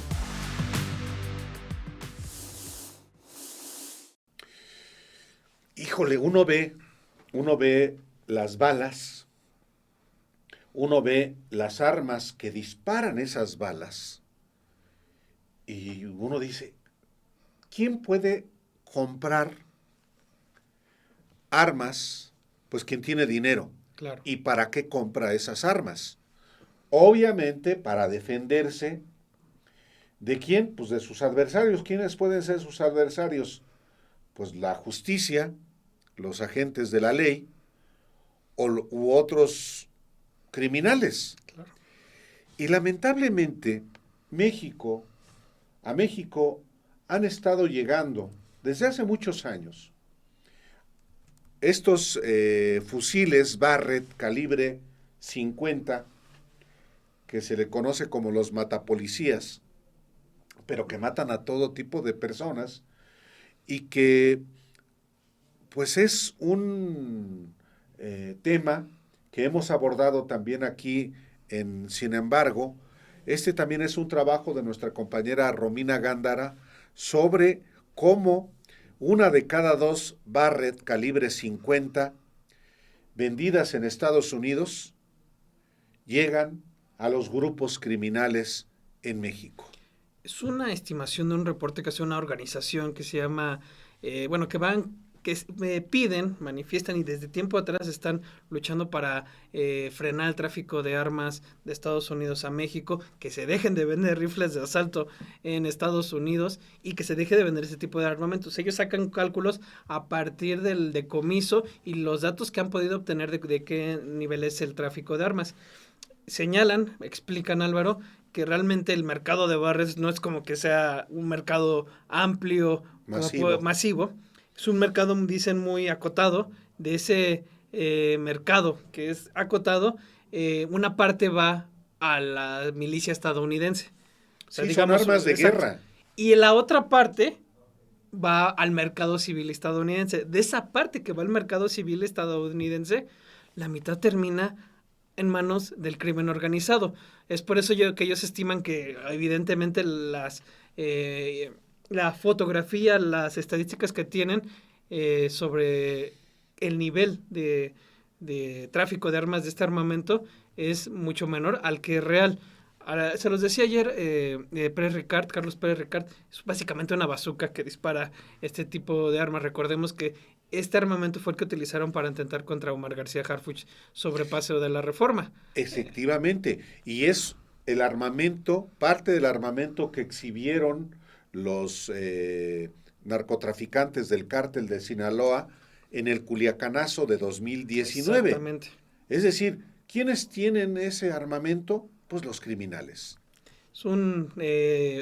Híjole, uno ve las balas, uno ve las armas que disparan esas balas, y uno dice, ¿quién puede comprar armas? Pues quien tiene dinero. Claro. ¿Y para qué compra esas armas? Obviamente para defenderse. ¿De quién? Pues de sus adversarios. ¿Quiénes pueden ser sus adversarios? Pues la justicia, los agentes de la ley u otros criminales. Claro. Y lamentablemente a México han estado llegando desde hace muchos años estos fusiles Barrett calibre 50, que se le conoce como los matapolicías, pero que matan a todo tipo de personas, y que pues es un tema que hemos abordado también aquí en Sin embargo, Este también es un trabajo de nuestra compañera Romina Gándara sobre cómo una de cada dos Barrett calibre 50 vendidas en Estados Unidos llegan a los grupos criminales en México. Es una estimación de un reporte que hace una organización que se llama, bueno, que van, me piden, manifiestan y desde tiempo atrás están luchando para frenar el tráfico de armas de Estados Unidos a México, que se dejen de vender rifles de asalto en Estados Unidos y que se deje de vender ese tipo de armamentos. Ellos sacan cálculos a partir del decomiso y los datos que han podido obtener de qué nivel es el tráfico de armas. Señalan, explican Álvaro, que realmente el mercado de barres no es como que sea un mercado amplio, Masivo. masivo. Es un mercado, dicen, muy acotado. De ese mercado que es acotado, una parte va a la milicia estadounidense. O sea, Sí, digamos, son armas de exacto. guerra. Y la otra parte va al mercado civil estadounidense. De esa parte que va al mercado civil estadounidense, la mitad termina en manos del crimen organizado. Es por eso que ellos estiman que evidentemente la fotografía, las estadísticas que tienen sobre el nivel de tráfico de armas de este armamento es mucho menor al que es real. Ahora, se los decía ayer Pérez Ricard, Carlos Pérez Ricard, es básicamente una bazooka que dispara este tipo de armas. Recordemos que este armamento fue el que utilizaron para intentar contra Omar García Harfuch sobre Paseo de la Reforma. Efectivamente, y es el armamento, parte del armamento que exhibieron los narcotraficantes del cártel de Sinaloa en el Culiacanazo de 2019. Exactamente. Es decir, ¿quiénes tienen ese armamento? Pues los criminales. Es un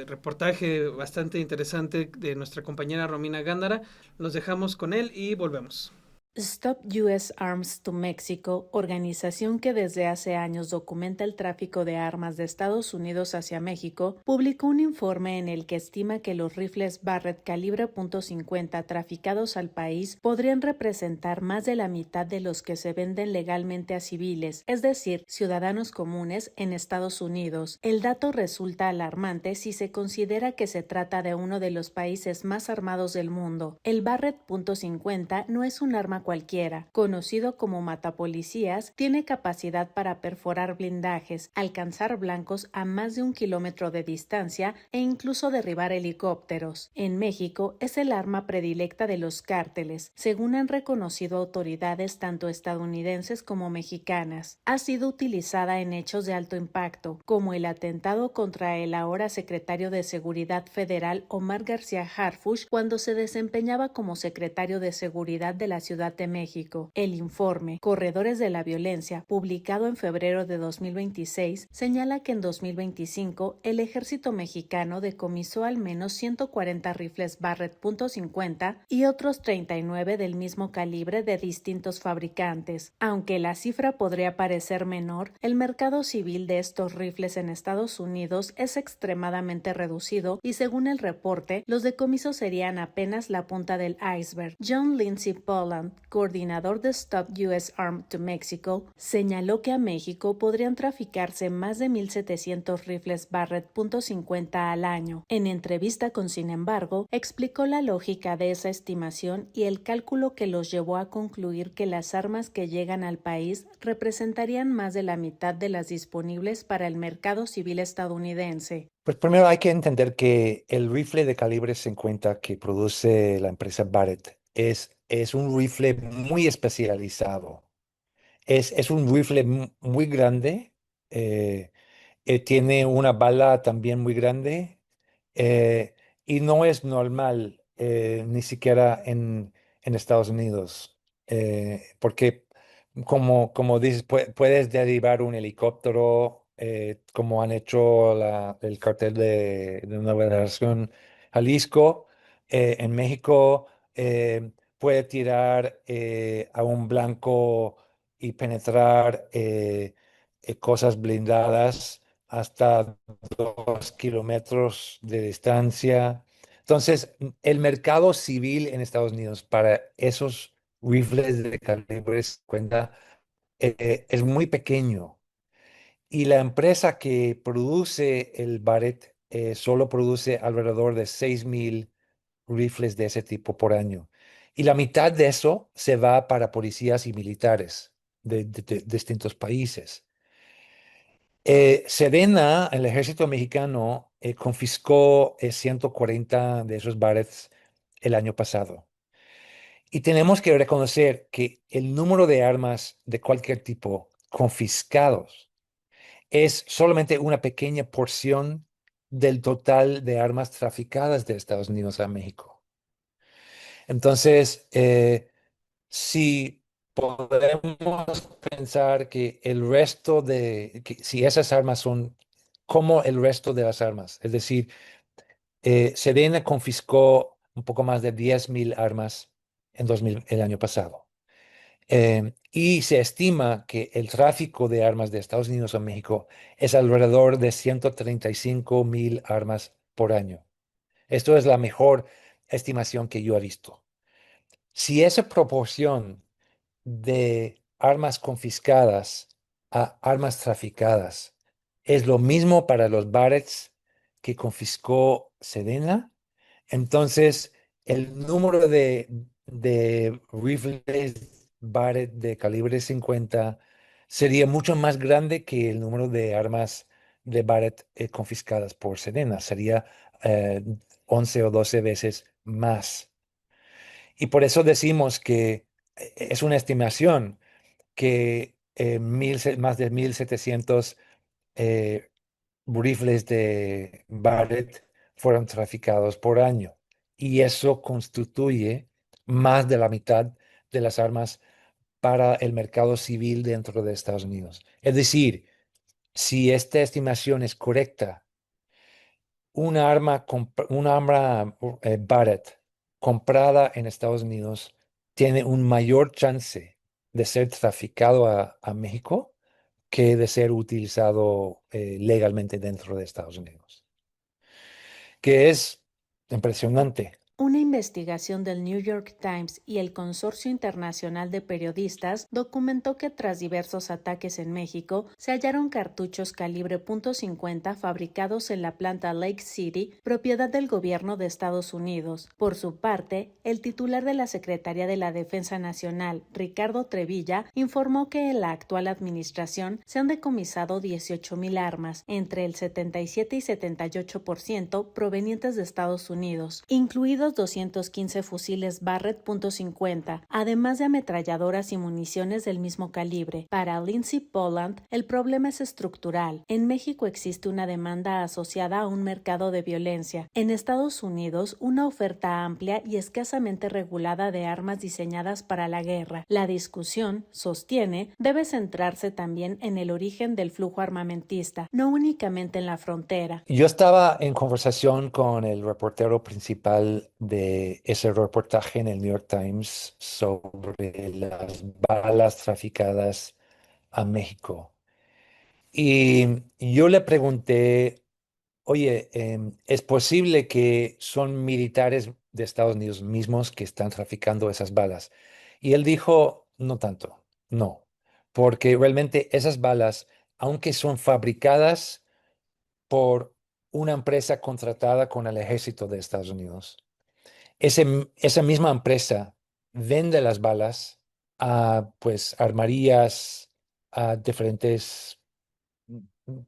reportaje bastante interesante de nuestra compañera Romina Gándara. Los dejamos con él y volvemos. Stop US Arms to Mexico, organización que desde hace años documenta el tráfico de armas de Estados Unidos hacia México, publicó un informe en el que estima que los rifles Barrett calibre .50 traficados al país podrían representar más de la mitad de los que se venden legalmente a civiles, es decir, ciudadanos comunes en Estados Unidos. El dato resulta alarmante si se considera que se trata de uno de los países más armados del mundo. El Barrett .50 no es un arma cualquiera. Conocido como matapolicías, tiene capacidad para perforar blindajes, alcanzar blancos a más de 1 kilómetro de distancia e incluso derribar helicópteros. En México es el arma predilecta de los cárteles, según han reconocido autoridades tanto estadounidenses como mexicanas. Ha sido utilizada en hechos de alto impacto, como el atentado contra el ahora secretario de Seguridad Federal Omar García Harfuch cuando se desempeñaba como secretario de Seguridad de la Ciudad de México. El informe Corredores de la Violencia, publicado en febrero de 2026, señala que en 2025 el ejército mexicano decomisó al menos 140 rifles Barrett .50 y otros 39 del mismo calibre de distintos fabricantes. Aunque la cifra podría parecer menor, el mercado civil de estos rifles en Estados Unidos es extremadamente reducido y según el reporte, los decomisos serían apenas la punta del iceberg. John Lindsay Polland, coordinador de Stop US Arms to Mexico, señaló que a México podrían traficarse más de 1,700 rifles Barrett .50 al año. En entrevista con Sin embargo, explicó la lógica de esa estimación y el cálculo que los llevó a concluir que las armas que llegan al país representarían más de la mitad de las disponibles para el mercado civil estadounidense. Pues primero hay que entender que el rifle de calibre 50 que produce la empresa Barrett es un rifle muy especializado. Es un rifle muy grande, tiene una bala también muy grande eh, y no es normal ni siquiera en Estados Unidos, porque como dices, puedes derribar un helicóptero, como han hecho el cartel de Nueva Generación Jalisco. En México puede tirar a un blanco y penetrar cosas blindadas hasta 2 kilómetros de distancia. Entonces, el mercado civil en Estados Unidos para esos rifles de calibre 50 es muy pequeño Y la empresa que produce el Barrett solo produce alrededor de 6,000 rifles de ese tipo por año. Y la mitad de eso se va para policías y militares de distintos países. Sedena, el ejército mexicano, confiscó 140 de esos Barretts el año pasado. Y tenemos que reconocer que el número de armas de cualquier tipo confiscados es solamente una pequeña porción del total de armas traficadas de Estados Unidos a México. Entonces, si podemos pensar que si esas armas son como el resto de las armas, es decir, Sedena confiscó un poco más de 10,000 armas el año pasado. Y se estima que el tráfico de armas de Estados Unidos a México es alrededor de 135,000 armas por año. Esto es la mejor estimación que yo he visto. Si esa proporción de armas confiscadas a armas traficadas es lo mismo para los Barretts que confiscó Sedena, entonces el número de rifles Barrett de calibre 50 sería mucho más grande que el número de armas de Barrett confiscadas por Sedena. Sería eh, 11 o 12 veces más. Y por eso decimos que es una estimación que más de 1,700 eh, rifles de Barrett fueron traficados por año. Y eso constituye más de la mitad de las armas para el mercado civil dentro de Estados Unidos. Es decir, si esta estimación es correcta, una arma Barrett comprada en Estados Unidos tiene un mayor chance de ser traficado a México que de ser utilizado legalmente dentro de Estados Unidos, que es impresionante. Una investigación del New York Times y el Consorcio Internacional de Periodistas documentó que tras diversos ataques en México, se hallaron cartuchos calibre .50 fabricados en la planta Lake City, propiedad del gobierno de Estados Unidos. Por su parte, el titular de la Secretaría de la Defensa Nacional, Ricardo Trevilla, informó que en la actual administración se han decomisado 18,000 armas, entre el 77 y 78% provenientes de Estados Unidos, incluidos 215 fusiles Barrett .50, además de ametralladoras y municiones del mismo calibre. Para Lindsey Poland, el problema es estructural. En México existe una demanda asociada a un mercado de violencia. En Estados Unidos, una oferta amplia y escasamente regulada de armas diseñadas para la guerra. La discusión, sostiene, debe centrarse también en el origen del flujo armamentista, no únicamente en la frontera. Yo estaba en conversación con el reportero principal de ese reportaje en el New York Times sobre las balas traficadas a México. Y yo le pregunté, oye, ¿es posible que son militares de Estados Unidos mismos que están traficando esas balas? Y él dijo, no tanto, no, porque realmente esas balas, aunque son fabricadas por una empresa contratada con el ejército de Estados Unidos, esa misma empresa vende las balas a pues armerías, a diferentes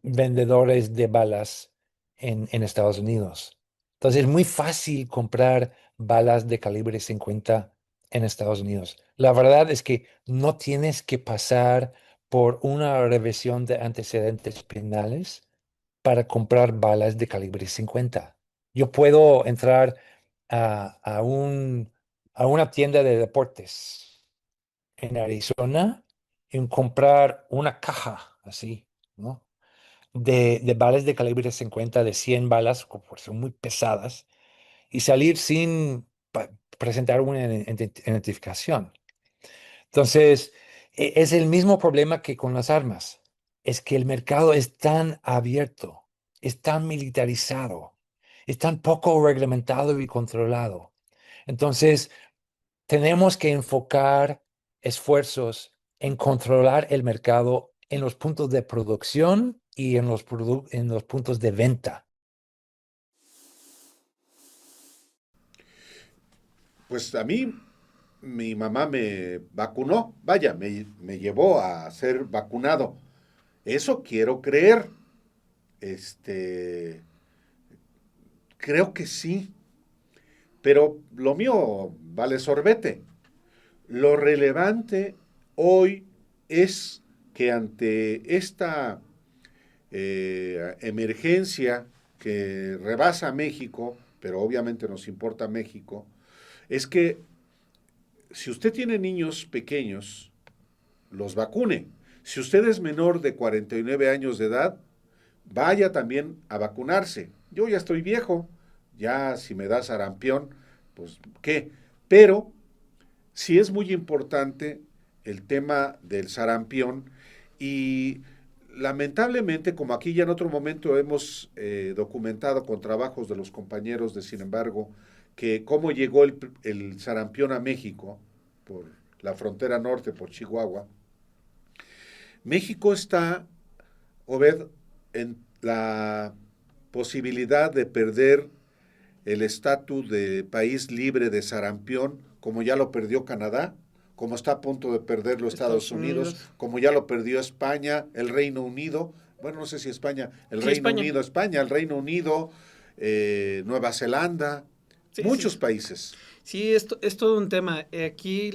vendedores de balas en Estados Unidos. Entonces es muy fácil comprar balas de calibre 50 en Estados Unidos. La verdad es que no tienes que pasar por una revisión de antecedentes penales para comprar balas de calibre 50. Yo puedo entrar a una tienda de deportes en Arizona y comprar una caja así, ¿no? De balas de calibre 50, de 100 balas, porque son muy pesadas, y salir sin presentar una identificación. Entonces, es el mismo problema que con las armas. Es que el mercado es tan abierto, es tan militarizado, es tan poco reglamentado y controlado. Entonces, tenemos que enfocar esfuerzos en controlar el mercado en los puntos de producción y en los puntos de venta. Pues a mí, mi mamá me vacunó, vaya, me llevó a ser vacunado. Eso quiero creer. Creo que sí, pero lo mío vale sorbete. Lo relevante hoy es que ante esta emergencia que rebasa a México, pero obviamente nos importa México, es que si usted tiene niños pequeños, los vacune. Si usted es menor de 49 años de edad, vaya también a vacunarse. Yo ya estoy viejo, ya si me da sarampión, pues ¿qué? Pero sí es muy importante el tema del sarampión y lamentablemente, como aquí ya en otro momento hemos documentado con trabajos de los compañeros de Sin embargo, que cómo llegó el sarampión a México por la frontera norte, por Chihuahua. México está, Obed, en la posibilidad de perder el estatus de país libre de sarampión, como ya lo perdió Canadá, como está a punto de perderlo Estados Unidos, como ya lo perdió España, el Reino Unido, bueno, no sé si España, el Reino Unido, España, el Reino Unido, Nueva Zelanda, muchos países. Sí, esto es todo un tema. Aquí,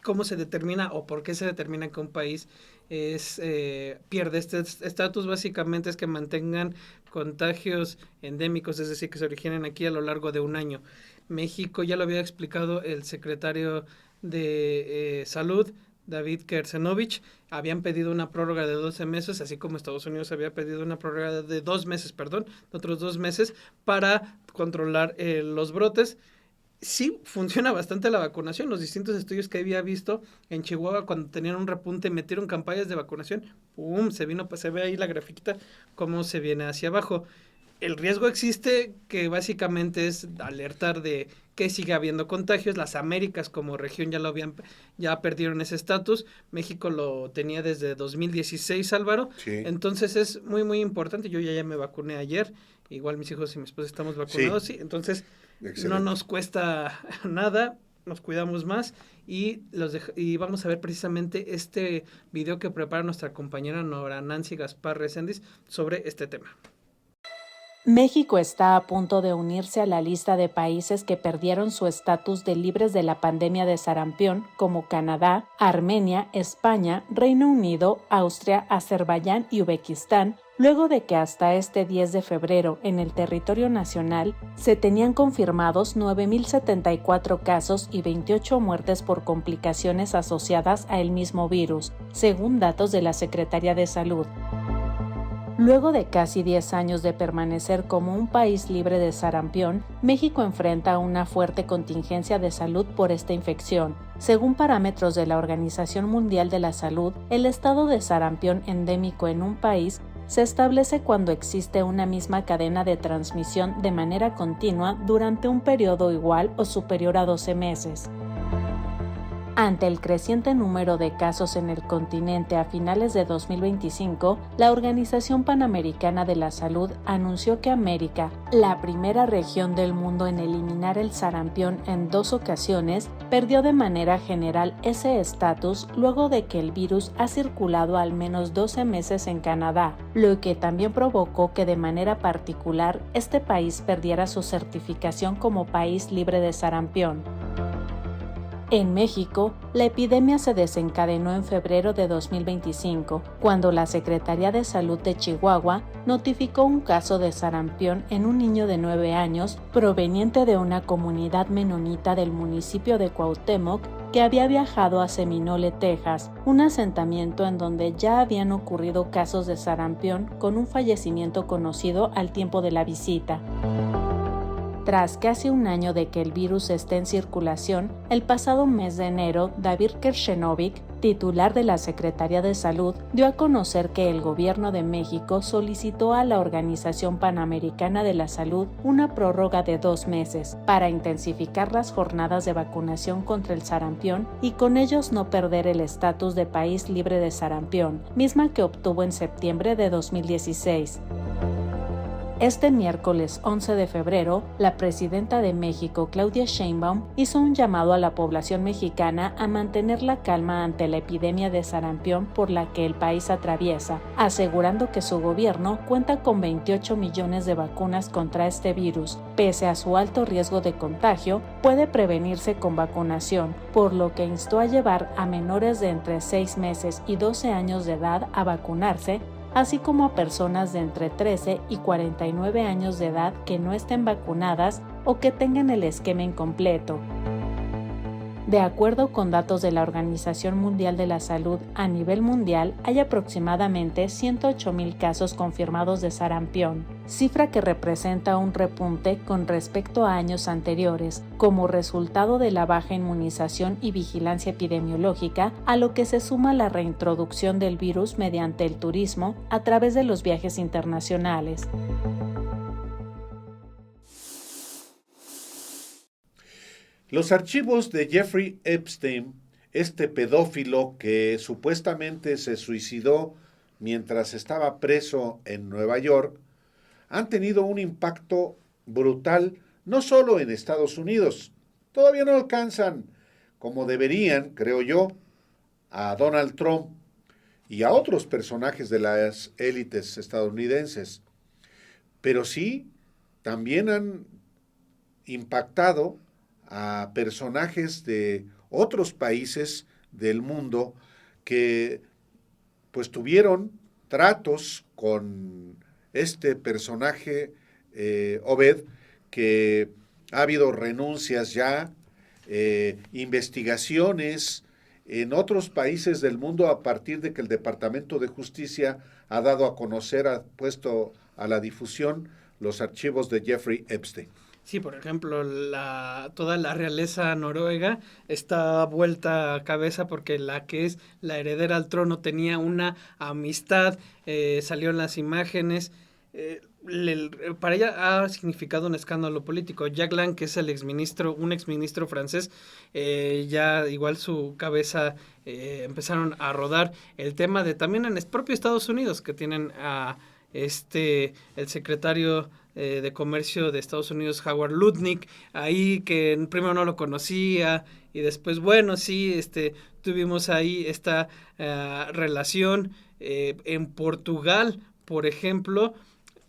cómo se determina o por qué se determina que un país pierde este estatus, básicamente es que mantengan contagios endémicos, es decir, que se originen aquí a lo largo de un año. México, ya lo había explicado el secretario de Salud, David Kersenovich, habían pedido una prórroga de 12 meses, así como Estados Unidos había pedido una prórroga de 2 meses, de otros 2 meses, para controlar los brotes. Sí, funciona bastante la vacunación. Los distintos estudios que había visto en Chihuahua, cuando tenían un repunte, metieron campañas de vacunación, ¡pum!, se ve ahí la grafiquita, cómo se viene hacia abajo. El riesgo existe, que básicamente es alertar de que sigue habiendo contagios. Las Américas como región ya perdieron ese estatus. México lo tenía desde 2016, Álvaro. Sí. Entonces es muy, muy importante. Yo ya me vacuné ayer. Igual mis hijos y mi esposa estamos vacunados. Sí. Entonces excelente. No nos cuesta nada. Nos cuidamos más y vamos a ver precisamente este video que prepara nuestra compañera Nora Nancy Gaspar Reséndiz sobre este tema. México está a punto de unirse a la lista de países que perdieron su estatus de libres de la pandemia de sarampión, como Canadá, Armenia, España, Reino Unido, Austria, Azerbaiyán y Uzbekistán, luego de que hasta este 10 de febrero en el territorio nacional se tenían confirmados 9.074 casos y 28 muertes por complicaciones asociadas al mismo virus, según datos de la Secretaría de Salud. Luego de casi 10 años de permanecer como un país libre de sarampión, México enfrenta una fuerte contingencia de salud por esta infección. Según parámetros de la Organización Mundial de la Salud, el estado de sarampión endémico en un país se establece cuando existe una misma cadena de transmisión de manera continua durante un periodo igual o superior a 12 meses. Ante el creciente número de casos en el continente a finales de 2025, la Organización Panamericana de la Salud anunció que América, la primera región del mundo en eliminar el sarampión en 2 ocasiones, perdió de manera general ese estatus luego de que el virus ha circulado al menos 12 meses en Canadá, lo que también provocó que de manera particular este país perdiera su certificación como país libre de sarampión. En México, la epidemia se desencadenó en febrero de 2025, cuando la Secretaría de Salud de Chihuahua notificó un caso de sarampión en un niño de 9 años proveniente de una comunidad menonita del municipio de Cuauhtémoc que había viajado a Seminole, Texas, un asentamiento en donde ya habían ocurrido casos de sarampión con un fallecimiento conocido al tiempo de la visita. Tras casi un año de que el virus esté en circulación, el pasado mes de enero, David Kershenovic, titular de la Secretaría de Salud, dio a conocer que el Gobierno de México solicitó a la Organización Panamericana de la Salud una prórroga de 2 meses para intensificar las jornadas de vacunación contra el sarampión y con ellos no perder el estatus de país libre de sarampión, misma que obtuvo en septiembre de 2016. Este miércoles 11 de febrero, la presidenta de México, Claudia Sheinbaum, hizo un llamado a la población mexicana a mantener la calma ante la epidemia de sarampión por la que el país atraviesa, asegurando que su gobierno cuenta con 28 millones de vacunas contra este virus. Pese a su alto riesgo de contagio, puede prevenirse con vacunación, por lo que instó a llevar a menores de entre 6 meses y 12 años de edad a vacunarse, así como a personas de entre 13 y 49 años de edad que no estén vacunadas o que tengan el esquema incompleto. De acuerdo con datos de la Organización Mundial de la Salud, a nivel mundial hay aproximadamente 108,000 casos confirmados de sarampión, cifra que representa un repunte con respecto a años anteriores, como resultado de la baja inmunización y vigilancia epidemiológica, a lo que se suma la reintroducción del virus mediante el turismo a través de los viajes internacionales. Los archivos de Jeffrey Epstein, este pedófilo que supuestamente se suicidó mientras estaba preso en Nueva York, han tenido un impacto brutal no solo en Estados Unidos, todavía no alcanzan como deberían, creo yo, a Donald Trump y a otros personajes de las élites estadounidenses, pero sí también han impactado a personajes de otros países del mundo que pues tuvieron tratos con este personaje Obed, que ha habido renuncias ya, investigaciones en otros países del mundo a partir de que el Departamento de Justicia ha dado a conocer, ha puesto a la difusión los archivos de Jeffrey Epstein. Sí, por ejemplo, toda la realeza noruega está vuelta a cabeza porque la que es la heredera al trono tenía una amistad, salió en las imágenes. Para ella ha significado un escándalo político. Jack Lang, que es un exministro francés, ya igual su cabeza empezaron a rodar el tema de también en el propio Estados Unidos, que tienen a el secretario de Comercio de Estados Unidos, Howard Lutnick, ahí que primero no lo conocía y después, bueno, sí, tuvimos ahí esta relación. En Portugal, por ejemplo,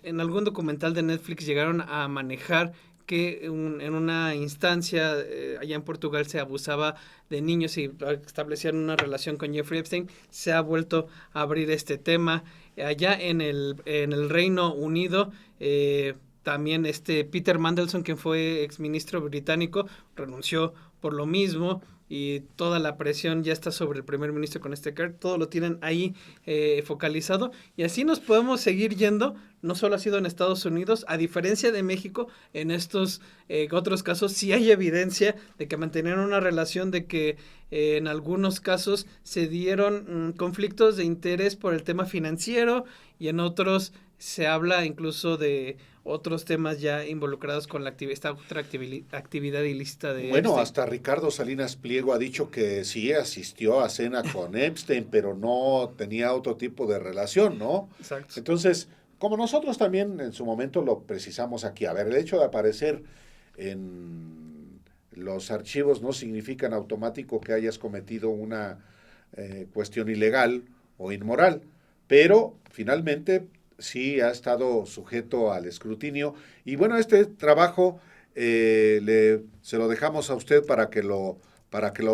en algún documental de Netflix llegaron a manejar que en una instancia allá en Portugal se abusaba de niños y establecían una relación con Jeffrey Epstein. Se ha vuelto a abrir este tema. Allá en el Reino Unido, también Peter Mandelson, que fue exministro británico, renunció por lo mismo y toda la presión ya está sobre el primer ministro con todo lo tienen ahí focalizado y así nos podemos seguir yendo. No solo ha sido en Estados Unidos, a diferencia de México, en estos otros casos sí hay evidencia de que mantenían una relación, de que en algunos casos se dieron conflictos de interés por el tema financiero y en otros se habla incluso de otros temas ya involucrados con esta otra actividad ilícita de Bueno, Epstein. hasta Ricardo Salinas Pliego ha dicho que sí asistió a cena con Epstein, pero no tenía otro tipo de relación, ¿no? Exacto. Entonces, como nosotros también en su momento lo precisamos aquí, a ver, el hecho de aparecer en los archivos no significa en automático que hayas cometido una cuestión ilegal o inmoral, pero finalmente sí ha estado sujeto al escrutinio. Y bueno, este trabajo se lo dejamos a usted para que lo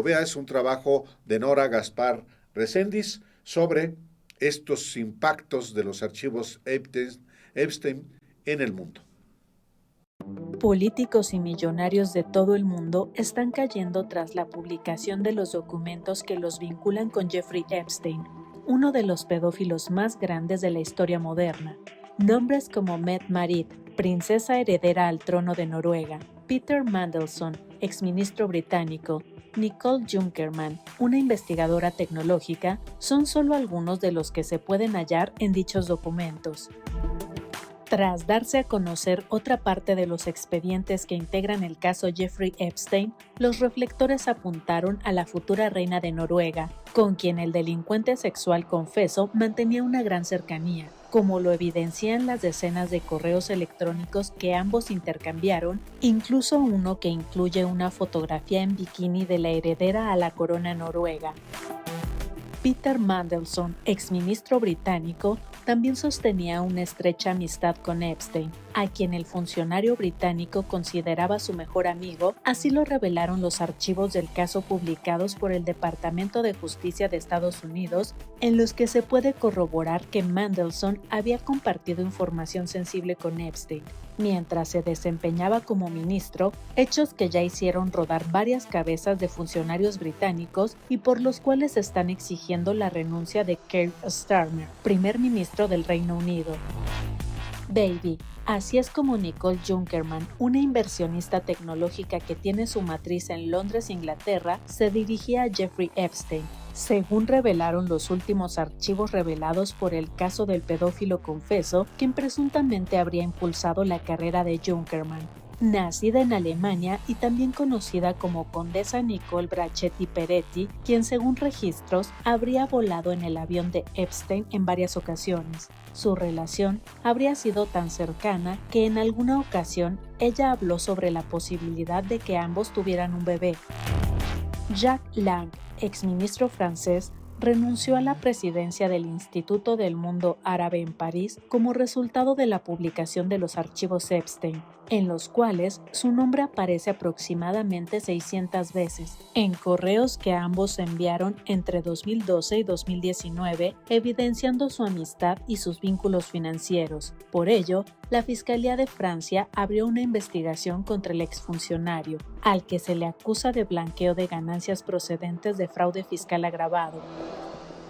vea. Es un trabajo de Nora Gaspar Reséndiz sobre estos impactos de los archivos Epstein en el mundo. Políticos y millonarios de todo el mundo están cayendo tras la publicación de los documentos que los vinculan con Jeffrey Epstein, uno de los pedófilos más grandes de la historia moderna. Nombres como Mehmet Marit, princesa heredera al trono de Noruega, Peter Mandelson, exministro británico, Nicole Junkermann, una investigadora tecnológica, son solo algunos de los que se pueden hallar en dichos documentos. Tras darse a conocer otra parte de los expedientes que integran el caso Jeffrey Epstein, los reflectores apuntaron a la futura reina de Noruega, con quien el delincuente sexual confeso mantenía una gran cercanía, como lo evidencian las decenas de correos electrónicos que ambos intercambiaron, incluso uno que incluye una fotografía en bikini de la heredera a la corona noruega. Peter Mandelson, exministro británico, también sostenía una estrecha amistad con Epstein, a quien el funcionario británico consideraba su mejor amigo, así lo revelaron los archivos del caso publicados por el Departamento de Justicia de Estados Unidos, en los que se puede corroborar que Mandelson había compartido información sensible con Epstein, mientras se desempeñaba como ministro, hechos que ya hicieron rodar varias cabezas de funcionarios británicos y por los cuales están exigiendo la renuncia de Keir Starmer, primer ministro del Reino Unido. Baby. Así es como Nicole Junkermann, una inversionista tecnológica que tiene su matriz en Londres, Inglaterra, se dirigía a Jeffrey Epstein, según revelaron los últimos archivos revelados por el caso del pedófilo confeso, quien presuntamente habría impulsado la carrera de Junkermann. Nacida en Alemania y también conocida como Condesa Nicole Brachetti Peretti, quien según registros habría volado en el avión de Epstein en varias ocasiones. Su relación habría sido tan cercana que en alguna ocasión ella habló sobre la posibilidad de que ambos tuvieran un bebé. Jacques Lang, exministro francés, renunció a la presidencia del Instituto del Mundo Árabe en París como resultado de la publicación de los archivos Epstein, en los cuales su nombre aparece aproximadamente 600 veces, en correos que ambos enviaron entre 2012 y 2019, evidenciando su amistad y sus vínculos financieros. Por ello, la Fiscalía de Francia abrió una investigación contra el exfuncionario, al que se le acusa de blanqueo de ganancias procedentes de fraude fiscal agravado.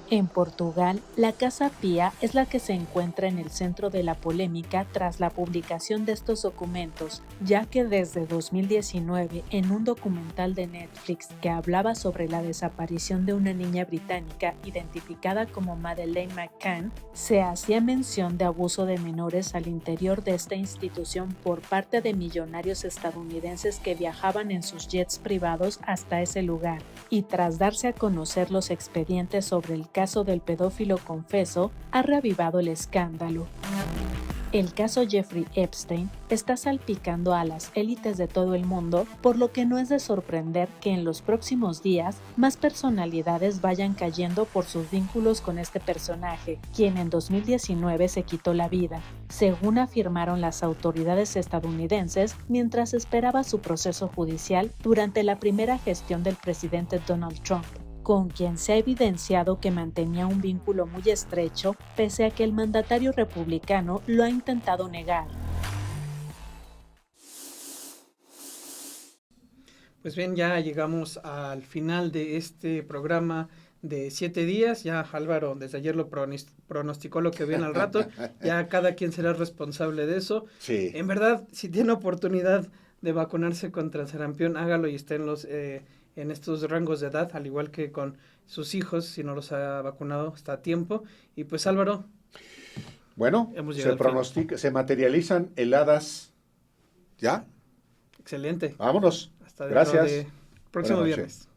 En Portugal, la Casa Pía es la que se encuentra en el centro de la polémica tras la publicación de estos documentos, ya que desde 2019, en un documental de Netflix que hablaba sobre la desaparición de una niña británica identificada como Madeleine McCann, se hacía mención de abuso de menores al interior de esta institución por parte de millonarios estadounidenses que viajaban en sus jets privados hasta ese lugar, y tras darse a conocer los expedientes sobre el caso del pedófilo confeso, ha reavivado el escándalo. El caso Jeffrey Epstein está salpicando a las élites de todo el mundo, por lo que no es de sorprender que en los próximos días más personalidades vayan cayendo por sus vínculos con este personaje, quien en 2019 se quitó la vida, según afirmaron las autoridades estadounidenses mientras esperaba su proceso judicial durante la primera gestión del presidente Donald Trump, con quien se ha evidenciado que mantenía un vínculo muy estrecho, pese a que el mandatario republicano lo ha intentado negar. Pues bien, ya llegamos al final de este programa de 7 días. Ya Álvaro desde ayer lo pronosticó lo que viene al rato. Ya cada quien será responsable de eso. Sí. En verdad, si tiene oportunidad de vacunarse contra el sarampión, hágalo y esténlos en estos rangos de edad, al igual que con sus hijos, si no los ha vacunado, está a tiempo. Y pues Álvaro. Bueno, se pronostica, se materializan heladas. ¿Ya? Excelente. Vámonos. Hasta Gracias. próximo viernes.